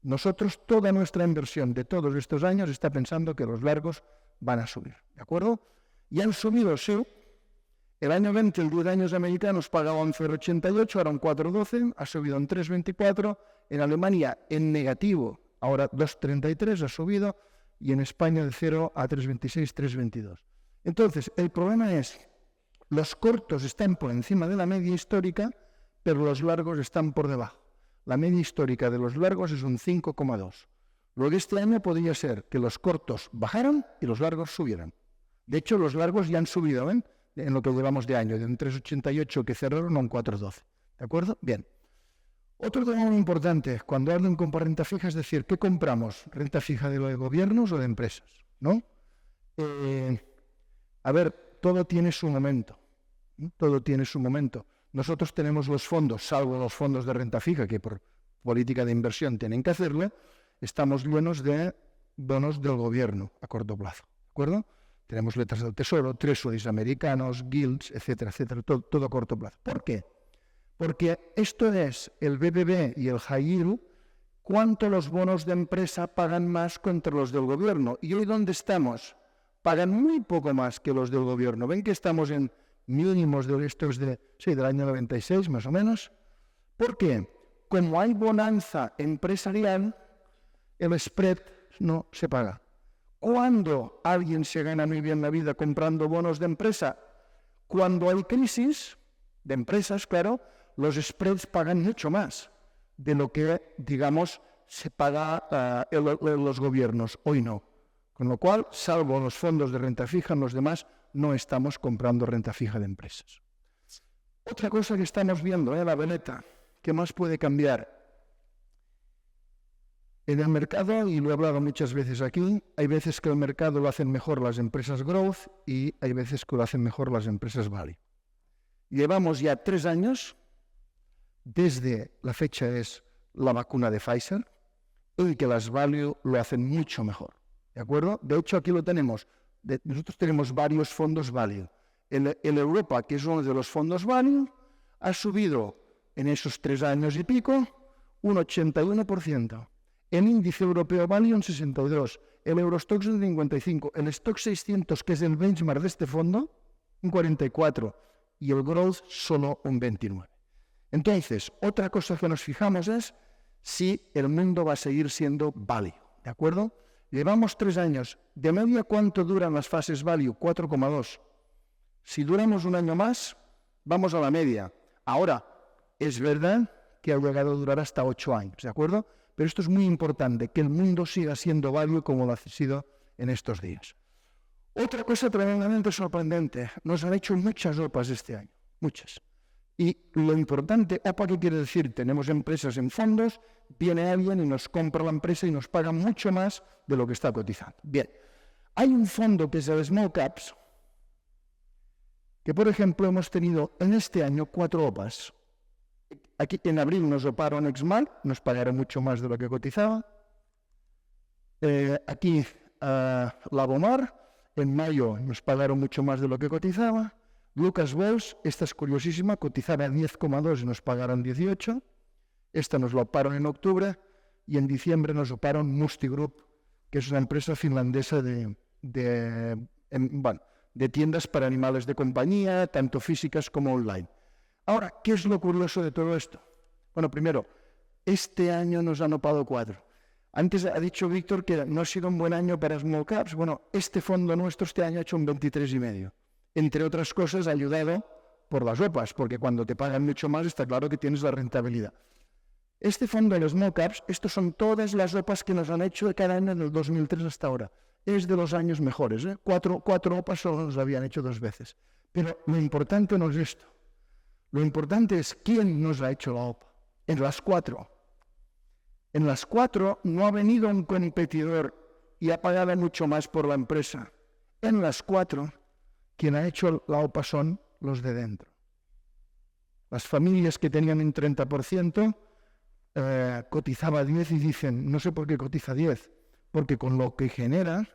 S3: Nosotros, toda nuestra inversión de todos estos años está pensando que los largos van a subir. ¿De acuerdo? Y han subido, sí. El año 20, el 10 años americanos pagaban 0,88, ahora un 4,12, ha subido en 3,24. En Alemania, en negativo, ahora 2,33 ha subido. Y en España de 0 a 3,26, 3,22. Entonces, el problema es, los cortos están por encima de la media histórica, pero los largos están por debajo. La media histórica de los largos es un 5,2. Luego este año podría ser que los cortos bajaran y los largos subieran. De hecho, los largos ya han subido, ¿ven? En lo que llevamos de año, de un 3,88 que cerraron a un 4,12. ¿De acuerdo? Bien. Otro tema muy importante, cuando hablo en compra renta fija, es decir, ¿qué compramos? ¿Renta fija de gobiernos o de empresas? ¿No? A ver, todo tiene su momento. ¿No? Todo tiene su momento. Nosotros tenemos los fondos, salvo los fondos de renta fija, que por política de inversión tienen que hacerle, estamos llenos de bonos del gobierno a corto plazo. ¿De acuerdo? Tenemos letras del Tesoro, treasuries americanos, guilds, etcétera, etcétera, todo a corto plazo. ¿Por qué? Porque esto es el BBB y el high yield, cuánto los bonos de empresa pagan más contra los del gobierno. Y hoy, ¿dónde estamos? Pagan muy poco más que los del gobierno. ¿Ven que estamos en mínimos de estos del año 96, más o menos? ¿Por qué? Como hay bonanza empresarial, el spread no se paga. ¿Cuándo alguien se gana muy bien la vida comprando bonos de empresa? Cuando hay crisis de empresas, claro, los spreads pagan mucho más de lo que, digamos, se paga en los gobiernos. Hoy no. Con lo cual, salvo los fondos de renta fija, en los demás no estamos comprando renta fija de empresas. Otra cosa que estamos viendo, la veleta, ¿qué más puede cambiar? En el mercado, y lo he hablado muchas veces aquí, hay veces que el mercado lo hacen mejor las empresas growth y hay veces que lo hacen mejor las empresas value. Llevamos ya 3 años, desde la fecha es la vacuna de Pfizer, y que las value lo hacen mucho mejor. ¿De acuerdo? De hecho, aquí lo tenemos. Nosotros tenemos varios fondos value. En Europa, que es uno de los fondos value, ha subido en esos 3 años y pico un 81%. El índice europeo value un 62%. El Eurostoxx un 55%. El Stock 600, que es el benchmark de este fondo, un 44%. Y el growth solo un 29%. Entonces, otra cosa que nos fijamos es si el mundo va a seguir siendo value, ¿de acuerdo? Llevamos 3 años. De media, ¿cuánto duran las fases value? 4,2. Si duramos un año más, vamos a la media. Ahora, es verdad que ha llegado a durar hasta 8 años, ¿de acuerdo? Pero esto es muy importante, que el mundo siga siendo value como lo ha sido en estos días. Otra cosa tremendamente sorprendente, nos han hecho muchas OPAs este año, muchas. Y lo importante, OPA, ¿qué quiere decir? Tenemos empresas en fondos, viene alguien y nos compra la empresa y nos paga mucho más de lo que está cotizando. Bien, hay un fondo que es el Small Caps, que por ejemplo hemos tenido en este año 4 OPAs. Aquí en abril nos oparon Exmal, nos pagaron mucho más de lo que cotizaba. Aquí Labomar, en mayo nos pagaron mucho más de lo que cotizaba. Lucas Wells, esta es curiosísima, cotizaba 10,2 y nos pagaron 18. Esta nos lo oparon en octubre y en diciembre nos oparon Musti Group, que es una empresa finlandesa de tiendas para animales de compañía, tanto físicas como online. Ahora, ¿qué es lo curioso de todo esto? Bueno, primero, este año nos han opado 4. Antes ha dicho Víctor que no ha sido un buen año para Small Caps. Bueno, este fondo nuestro este año ha hecho un 23,5. Entre otras cosas, ayudado por las OPAs, porque cuando te pagan mucho más está claro que tienes la rentabilidad. Este fondo de los Small Caps, estos son todas las OPAs que nos han hecho de cada año del 2003 hasta ahora. Es de los años mejores, ¿eh? Cuatro OPAs solo nos habían hecho 2 veces. Pero lo importante no es esto. Lo importante es quién nos ha hecho la OPA. En las 4. En las 4 no ha venido un competidor y ha pagado mucho más por la empresa. En las 4, quien ha hecho la OPA son los de dentro. Las familias que tenían un 30% cotizaba 10 y dicen, no sé por qué cotiza 10, porque con lo que genera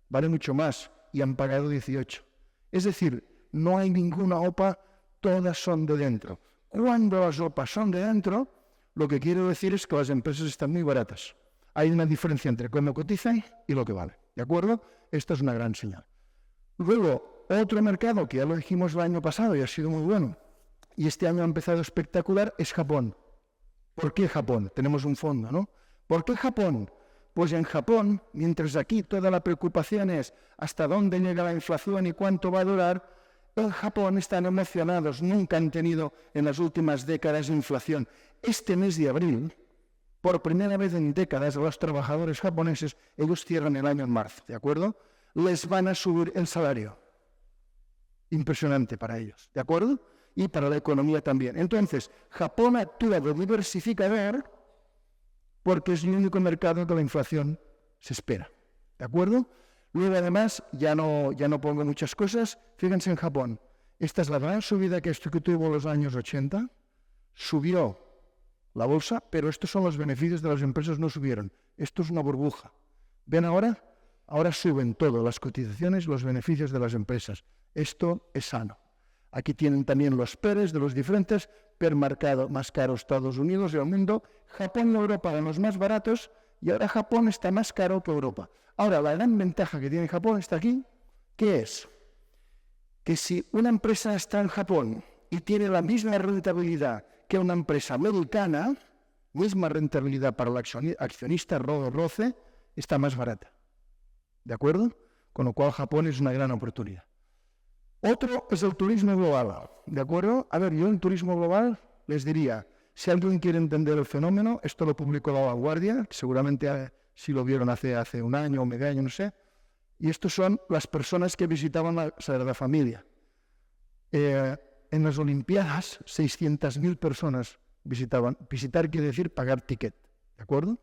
S3: vale mucho más y han pagado 18. Es decir, no hay ninguna OPA, todas son de dentro. Cuando las OPAs son de dentro, lo que quiero decir es que las empresas están muy baratas. Hay una diferencia entre cuando cotizan y lo que vale. ¿De acuerdo? Esta es una gran señal. Luego, otro mercado que ya lo dijimos el año pasado y ha sido muy bueno, y este año ha empezado espectacular, es Japón. ¿Por qué Japón? Tenemos un fondo, ¿no? ¿Por qué Japón? Pues en Japón, mientras aquí toda la preocupación es hasta dónde llega la inflación y cuánto va a durar, en Japón están emocionados, nunca han tenido en las últimas décadas inflación. Este mes de abril, por primera vez en décadas, los trabajadores japoneses, ellos cierran el año en marzo, ¿de acuerdo? Les van a subir el salario. Impresionante para ellos, ¿de acuerdo? Y para la economía también. Entonces, Japón actúa de diversificador porque es el único mercado que la inflación se espera, ¿de acuerdo? Luego, además, ya no pongo muchas cosas. Fíjense en Japón. Esta es la gran subida que tuvo en los años 80. Subió la bolsa, pero estos son los beneficios de las empresas, no subieron. Esto es una burbuja. ¿Ven ahora? Ahora suben todo, las cotizaciones, los beneficios de las empresas. Esto es sano. Aquí tienen también los PERs de los diferentes, PER marcado más caro Estados Unidos y el mundo. Japón y Europa eran los más baratos y ahora Japón está más caro que Europa. Ahora, la gran ventaja que tiene Japón está aquí, ¿qué es? Que si una empresa está en Japón y tiene la misma rentabilidad que una empresa americana, misma rentabilidad para el accionista ROCE, está más barata. ¿De acuerdo? Con lo cual Japón es una gran oportunidad. Otro es el turismo global. ¿De acuerdo? A ver, yo en turismo global les diría, si alguien quiere entender el fenómeno, esto lo publicó La Vanguardia, seguramente si lo vieron hace un año o medio año, no sé. Y estos son las personas que visitaban la Sagrada Familia. En las Olimpiadas, 600.000 personas visitaban. Visitar quiere decir pagar ticket, ¿de acuerdo?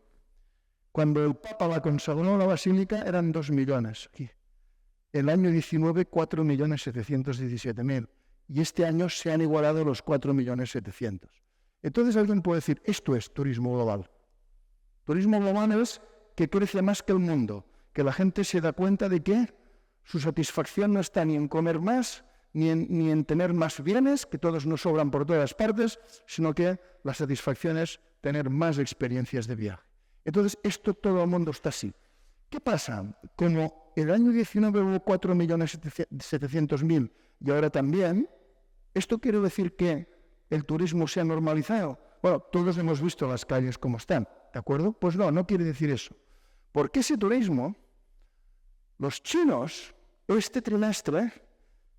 S3: Cuando el Papa la consagró la Basílica eran 2 millones. Aquí. El año 19, 4.717.000. Y este año se han igualado los 4.700.000. Entonces alguien puede decir, esto es turismo global. Turismo global es que crece más que el mundo, que la gente se da cuenta de que su satisfacción no está ni en comer más, ni en tener más bienes, que todos nos sobran por todas partes, sino que la satisfacción es tener más experiencias de viaje. Entonces, esto todo el mundo está así. ¿Qué pasa? Como el año 19 hubo 4.700.000 y ahora también, ¿esto quiere decir que el turismo se ha normalizado? Bueno, todos hemos visto las calles como están, ¿de acuerdo? Pues no quiere decir eso. Porque ese turismo, los chinos, este trimestre,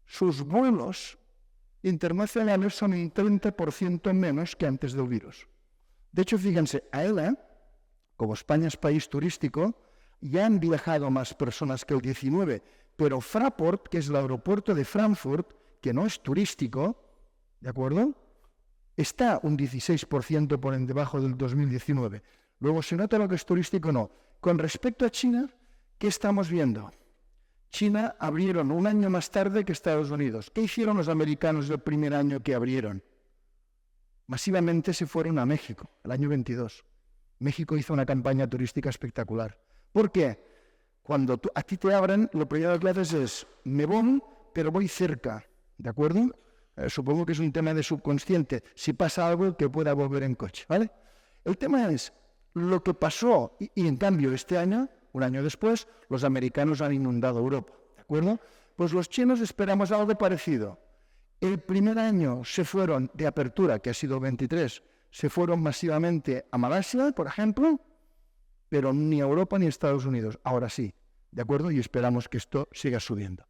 S3: sus vuelos internacionales son un 30% menos que antes del virus. De hecho, fíjense, AELA, como España es país turístico, ya han viajado más personas que el 19, pero Fraport, que es el aeropuerto de Frankfurt, que no es turístico, ¿de acuerdo?, está un 16% por debajo del 2019. Luego, ¿se nota lo que es turístico? No. Con respecto a China, ¿qué estamos viendo? China abrieron un año más tarde que Estados Unidos. ¿Qué hicieron los americanos el primer año que abrieron? Masivamente se fueron a México, el año 22. México hizo una campaña turística espectacular. ¿Por qué? Cuando a ti te abren, lo primero que haces es, me voy, pero voy cerca, ¿de acuerdo? Supongo que es un tema de subconsciente, si pasa algo que pueda volver en coche, ¿vale? El tema es lo que pasó, y en cambio este año, un año después, los americanos han inundado Europa, ¿de acuerdo? Pues los chinos esperamos algo parecido. El primer año se fueron de apertura, que ha sido el 23, se fueron masivamente a Malasia, por ejemplo, pero ni a Europa ni a Estados Unidos. Ahora sí, ¿de acuerdo? Y esperamos que esto siga subiendo.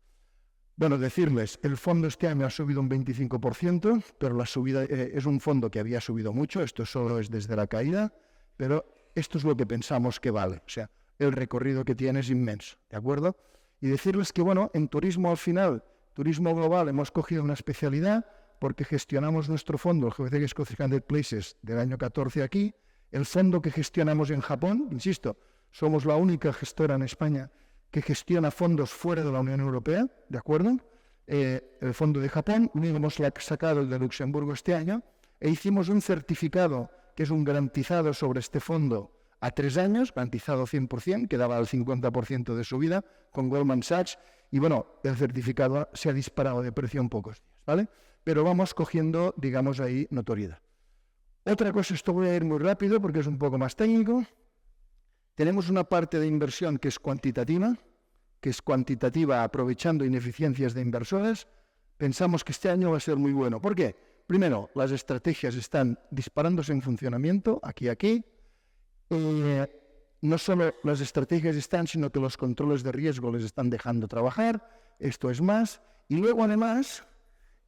S3: Bueno, decirles, el fondo este año ha subido un 25%, pero la subida es un fondo que había subido mucho, esto solo es desde la caída, pero esto es lo que pensamos que vale, o sea, el recorrido que tiene es inmenso, ¿de acuerdo? Y decirles que, bueno, en turismo al final, turismo global, hemos cogido una especialidad porque gestionamos nuestro fondo, el GBC Scottish 100 Places, del año 14 aquí, el fondo que gestionamos en Japón, insisto, somos la única gestora en España que gestiona fondos fuera de la Unión Europea, ¿de acuerdo? El fondo de Japón, hemos sacado el de Luxemburgo este año, e hicimos un certificado que es un garantizado sobre este fondo a 3 años, garantizado 100%, que daba el 50% de subida con Goldman Sachs, y bueno, el certificado se ha disparado de precio en pocos días, ¿vale? Pero vamos cogiendo, digamos, ahí notoriedad. Otra cosa, esto voy a ir muy rápido porque es un poco más técnico. Tenemos una parte de inversión que es cuantitativa aprovechando ineficiencias de inversores. Pensamos que este año va a ser muy bueno. ¿Por qué? Primero, las estrategias están disparándose en funcionamiento, aquí. No solo las estrategias están, sino que los controles de riesgo les están dejando trabajar. Esto es más. Y luego, además,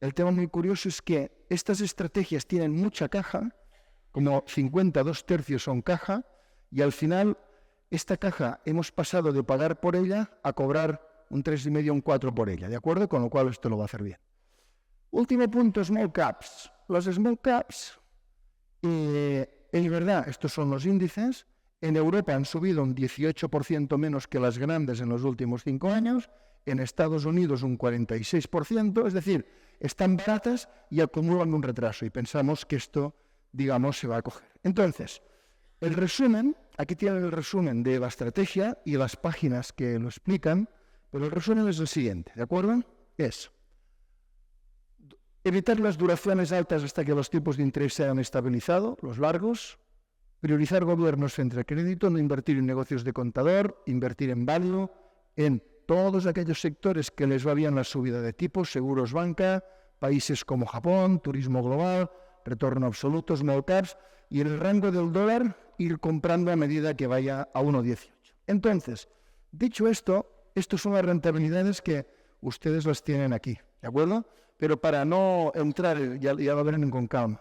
S3: el tema muy curioso es que estas estrategias tienen mucha caja, como 50, 2/3 son caja, y al final esta caja hemos pasado de pagar por ella a cobrar un 3,5, un 4 por ella, ¿de acuerdo? Con lo cual esto lo va a hacer bien. Último punto, small caps. Los small caps, en verdad, estos son los índices. En Europa han subido un 18% menos que las grandes en los últimos 5 años. En Estados Unidos un 46%, es decir, están baratas y acumulan un retraso. Y pensamos que esto, digamos, se va a coger. Entonces, el resumen, aquí tienen el resumen de la estrategia y las páginas que lo explican, pero el resumen es el siguiente, ¿de acuerdo? Es evitar las duraciones altas hasta que los tipos de interés se hayan estabilizado, los largos, priorizar gobiernos frente al crédito, no invertir en negocios de contador, invertir en value, en todos aquellos sectores que les va bien la subida de tipos, seguros banca, países como Japón, turismo global, retorno absoluto, small caps, y en el rango del dólar ir comprando a medida que vaya a 1,18. Entonces, dicho esto, estas son las rentabilidades que ustedes las tienen aquí, ¿de acuerdo? Pero para no entrar, ya lo verán con calma.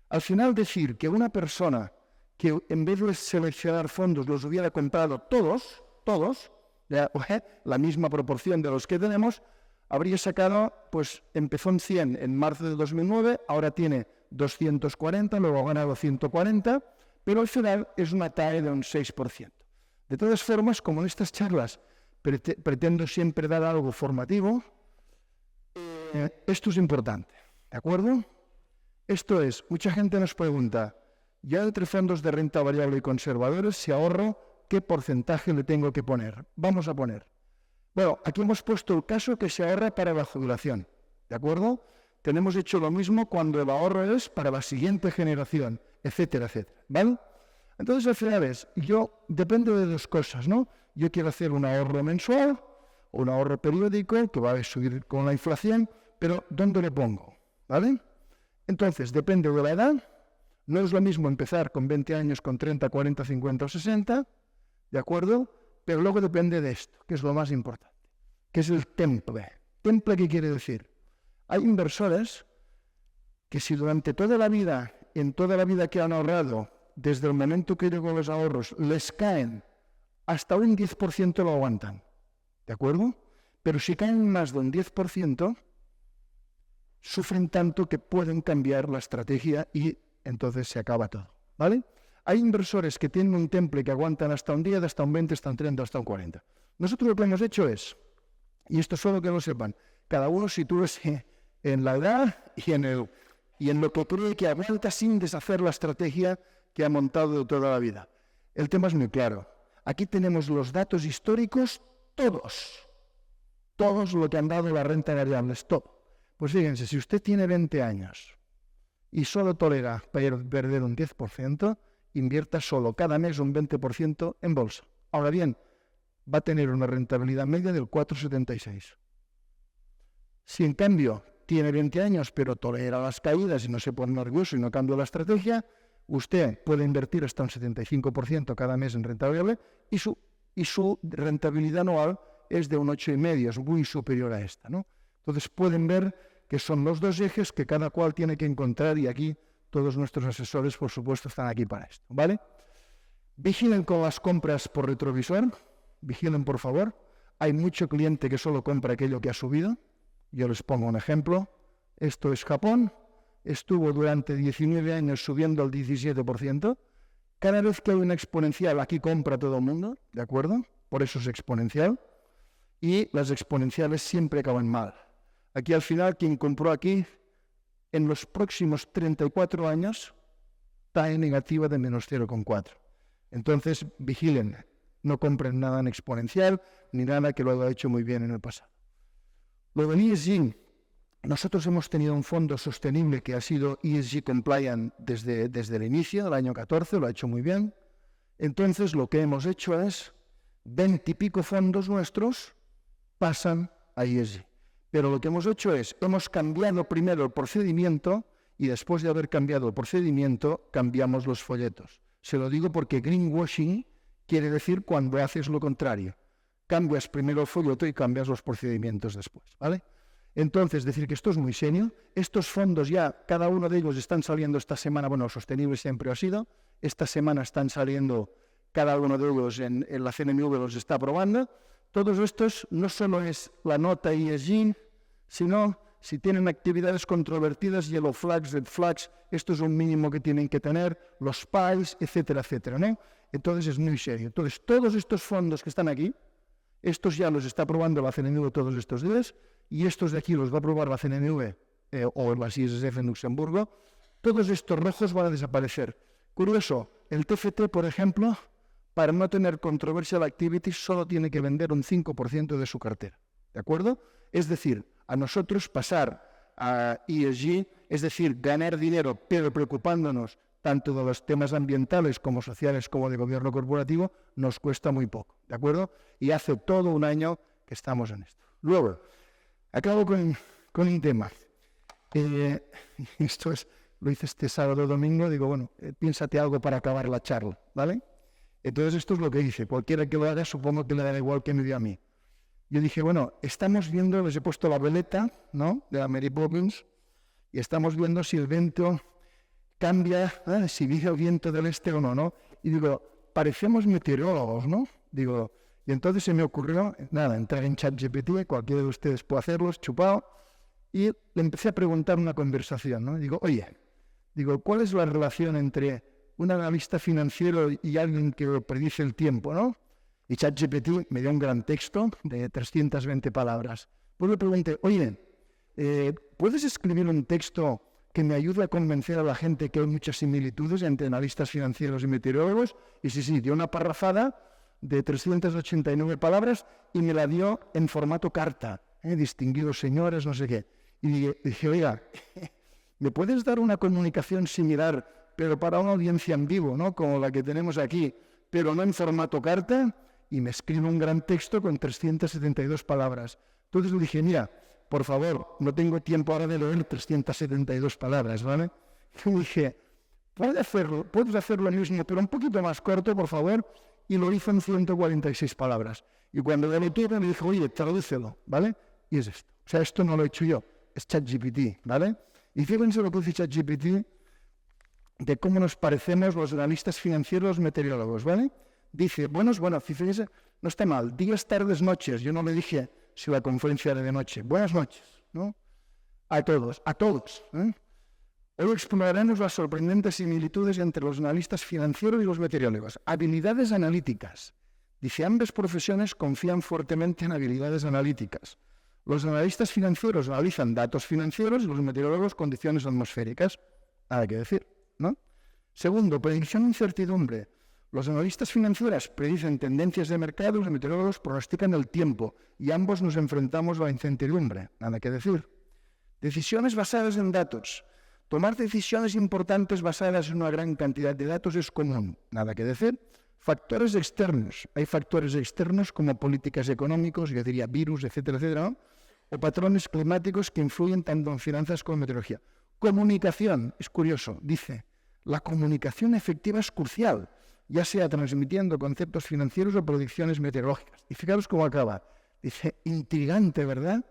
S3: Al final decir que una persona que en vez de seleccionar fondos los hubiera comprado todos, la misma proporción de los que tenemos, habría sacado, pues empezó en 100 en marzo de 2009, ahora tiene 240, luego ha ganado 140, pero al final es una TAE de un 6%. De todas formas, como en estas charlas pretendo siempre dar algo formativo, esto es importante, ¿de acuerdo? Esto es, mucha gente nos pregunta, ya entre fondos de renta variable y conservadores, si ahorro, ¿qué porcentaje le tengo que poner? Vamos a poner. Bueno, aquí hemos puesto el caso que se ahorra para la jubilación, ¿de acuerdo? Tenemos hecho lo mismo cuando el ahorro es para la siguiente generación, etcétera, etcétera, ¿vale? Entonces, al final depende de dos cosas, ¿no? Yo quiero hacer un ahorro mensual o un ahorro periódico que va a subir con la inflación, pero ¿dónde le pongo? ¿Vale? Entonces, depende de la edad. No es lo mismo empezar con 20 años, con 30, 40, 50 o 60, ¿de acuerdo? Pero luego depende de esto, que es lo más importante, que es el temple. ¿Temple qué quiere decir? Hay inversores que si durante toda la vida, en toda la vida que han ahorrado, desde el momento que llegó los ahorros, les caen hasta un 10% lo aguantan, ¿de acuerdo? Pero si caen más de un 10%, sufren tanto que pueden cambiar la estrategia y entonces se acaba todo, ¿vale? Hay inversores que tienen un temple que aguantan hasta un 10, hasta un 20, hasta un 30, hasta un 40. Nosotros lo que hemos hecho es, y esto solo que lo sepan, cada uno sitúese en la edad y en lo que cree que aguanta sin deshacer la estrategia que ha montado de toda la vida. El tema es muy claro. Aquí tenemos los datos históricos, todos lo que han dado la renta variable, todo. Pues fíjense, si usted tiene 20 años y solo tolera perder un 10%, invierta solo cada mes un 20% en bolsa. Ahora bien, va a tener una rentabilidad media del 4,76. Si en cambio tiene 20 años pero tolera las caídas y no se pone nervioso y no cambia la estrategia, usted puede invertir hasta un 75% cada mes en renta variable y su rentabilidad anual es de un 8,5, es muy superior a esta, ¿no? Entonces pueden ver que son los dos ejes que cada cual tiene que encontrar y aquí todos nuestros asesores, por supuesto, están aquí para esto, ¿vale? Vigilen con las compras por retrovisor, vigilen por favor. Hay mucho cliente que solo compra aquello que ha subido. Yo les pongo un ejemplo. Esto es Japón. Estuvo durante 19 años subiendo al 17%. Cada vez que hay una exponencial, aquí compra todo el mundo, ¿de acuerdo? Por eso es exponencial. Y las exponenciales siempre acaban mal. Aquí al final, quien compró aquí, en los próximos 34 años, está en negativa de menos 0,4. Entonces, vigilen, no compren nada en exponencial, ni nada que lo haya hecho muy bien en el pasado. Lo del ESG, nosotros hemos tenido un fondo sostenible que ha sido ESG compliant desde el inicio del año 14, lo ha hecho muy bien. Entonces, lo que hemos hecho es, 20 y pico fondos nuestros pasan a ESG. Pero lo que hemos hecho es, hemos cambiado primero el procedimiento y después de haber cambiado el procedimiento, cambiamos los folletos. Se lo digo porque greenwashing quiere decir cuando haces lo contrario. Cambias primero el folleto y cambias los procedimientos después, ¿vale? Entonces, decir que esto es muy serio. Estos fondos ya, cada uno de ellos están saliendo esta semana, bueno, sostenible siempre ha sido. Esta semana están saliendo cada uno de ellos en la CNMV, los está aprobando. Todos estos no solo es la nota ESG, sino si tienen actividades controvertidas, yellow flags, red flags, esto es un mínimo que tienen que tener, los PAIs, etcétera, etcétera, ¿no? Entonces es muy serio. Entonces todos estos fondos que están aquí, estos ya los está aprobando la CNMV todos estos días, y estos de aquí los va a aprobar la CNMV o las ISSF en Luxemburgo. Todos estos rojos van a desaparecer. Curioso, el TFT, por ejemplo, para no tener controversial activity, solo tiene que vender un 5% de su cartera, ¿de acuerdo? Es decir, a nosotros pasar a ESG, es decir, ganar dinero, pero preocupándonos tanto de los temas ambientales como sociales como de gobierno corporativo, nos cuesta muy poco, ¿de acuerdo? Y hace todo un año que estamos en esto. Luego, acabo con un tema. Esto es, lo hice este sábado o domingo, digo, bueno, piénsate algo para acabar la charla, ¿vale? Entonces esto es lo que hice. Cualquiera que lo haga, supongo que le dará igual que me dio a mí. Yo dije, bueno, estamos viendo, les he puesto la veleta, ¿no?, de la Mary Poppins, y estamos viendo si el viento cambia, si viene el viento del este o no, ¿no? Y digo, parecemos meteorólogos, ¿no? Digo, y entonces se me ocurrió, nada, entrar en ChatGPT, cualquiera de ustedes puede hacerlo, chupado, y le empecé a preguntar una conversación, ¿no? Digo, oye, ¿cuál es la relación entre un analista financiero y alguien que predice el tiempo, ¿no? Y ChatGPT me dio un gran texto de 320 palabras. Pues le pregunté, oye, ¿puedes escribir un texto que me ayude a convencer a la gente que hay muchas similitudes entre analistas financieros y meteorólogos? Y sí, dio una parrafada de 389 palabras y me la dio en formato carta, distinguidos señores, no sé qué. Y dije, oiga, ¿me puedes dar una comunicación similar, pero para una audiencia en vivo, ¿no?, como la que tenemos aquí, pero no en formato carta? Y me escribe un gran texto con 372 palabras. Entonces le dije, mira, por favor, no tengo tiempo ahora de leer 372 palabras, ¿vale? Y dije, puedes hacerlo mismo, pero un poquito más corto, por favor. Y lo hizo en 146 palabras. Y cuando le metí, me dijo, oye, tradúcelo, ¿vale? Y es esto. O sea, esto no lo he hecho yo, es ChatGPT, ¿vale? Y fíjense lo que dice ChatGPT de cómo nos parecemos los analistas financieros, los meteorólogos, ¿vale? Dice, bueno, fíjense, no está mal, días, tardes, noches. Yo no le dije si la conferencia era de noche. Buenas noches, ¿no? A todos, ¿eh? Hoy exploraremos las sorprendentes similitudes entre los analistas financieros y los meteorólogos. Habilidades analíticas. Dice, ambas profesiones confían fuertemente en habilidades analíticas. Los analistas financieros analizan datos financieros y los meteorólogos condiciones atmosféricas. Nada que decir, ¿no? Segundo, predicción e incertidumbre. Los analistas financieros predicen tendencias de mercado y los meteorólogos pronostican el tiempo y ambos nos enfrentamos a la incertidumbre. Nada que decir. Decisiones basadas en datos. Tomar decisiones importantes basadas en una gran cantidad de datos es común. Nada que decir. Factores externos. Hay factores externos como políticas económicas, yo diría virus, etcétera, etcétera, ¿no? O patrones climáticos que influyen tanto en finanzas como en meteorología. Comunicación, es curioso, dice, la comunicación efectiva es crucial, ya sea transmitiendo conceptos financieros o predicciones meteorológicas. Y fijaros cómo acaba. Dice, intrigante, ¿verdad?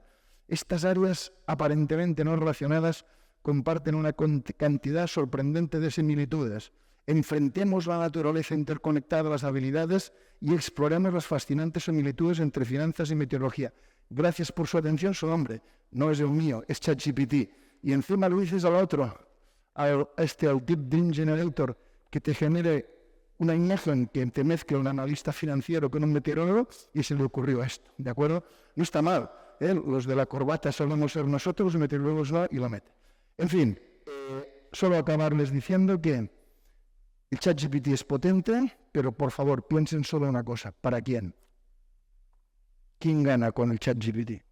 S3: Estas áreas aparentemente no relacionadas comparten una cantidad sorprendente de similitudes. Enfrentemos la naturaleza interconectada a las habilidades y exploremos las fascinantes similitudes entre finanzas y meteorología. Gracias por su atención, su nombre no es el mío, es ChatGPT. Y encima lo dices al otro, al Deep Dream Generator, que te genere una imagen que te mezcle un analista financiero con un meteorólogo y se le ocurrió esto, ¿de acuerdo? No está mal, ¿eh? Los de la corbata solemos ser nosotros, los meteorólogos va y lo mete. En fin, solo acabarles diciendo que el ChatGPT es potente, pero por favor piensen solo una cosa, ¿para quién? ¿Quién gana con el ChatGPT?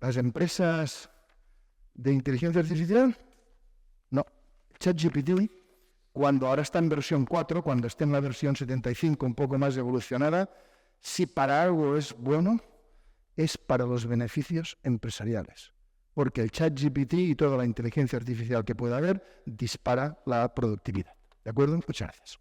S3: ¿Las empresas de inteligencia artificial? No, ChatGPT, cuando ahora está en versión 4, cuando esté en la versión 75 un poco más evolucionada, si para algo es bueno, es para los beneficios empresariales. Porque el ChatGPT y toda la inteligencia artificial que pueda haber dispara la productividad. ¿De acuerdo? Muchas gracias.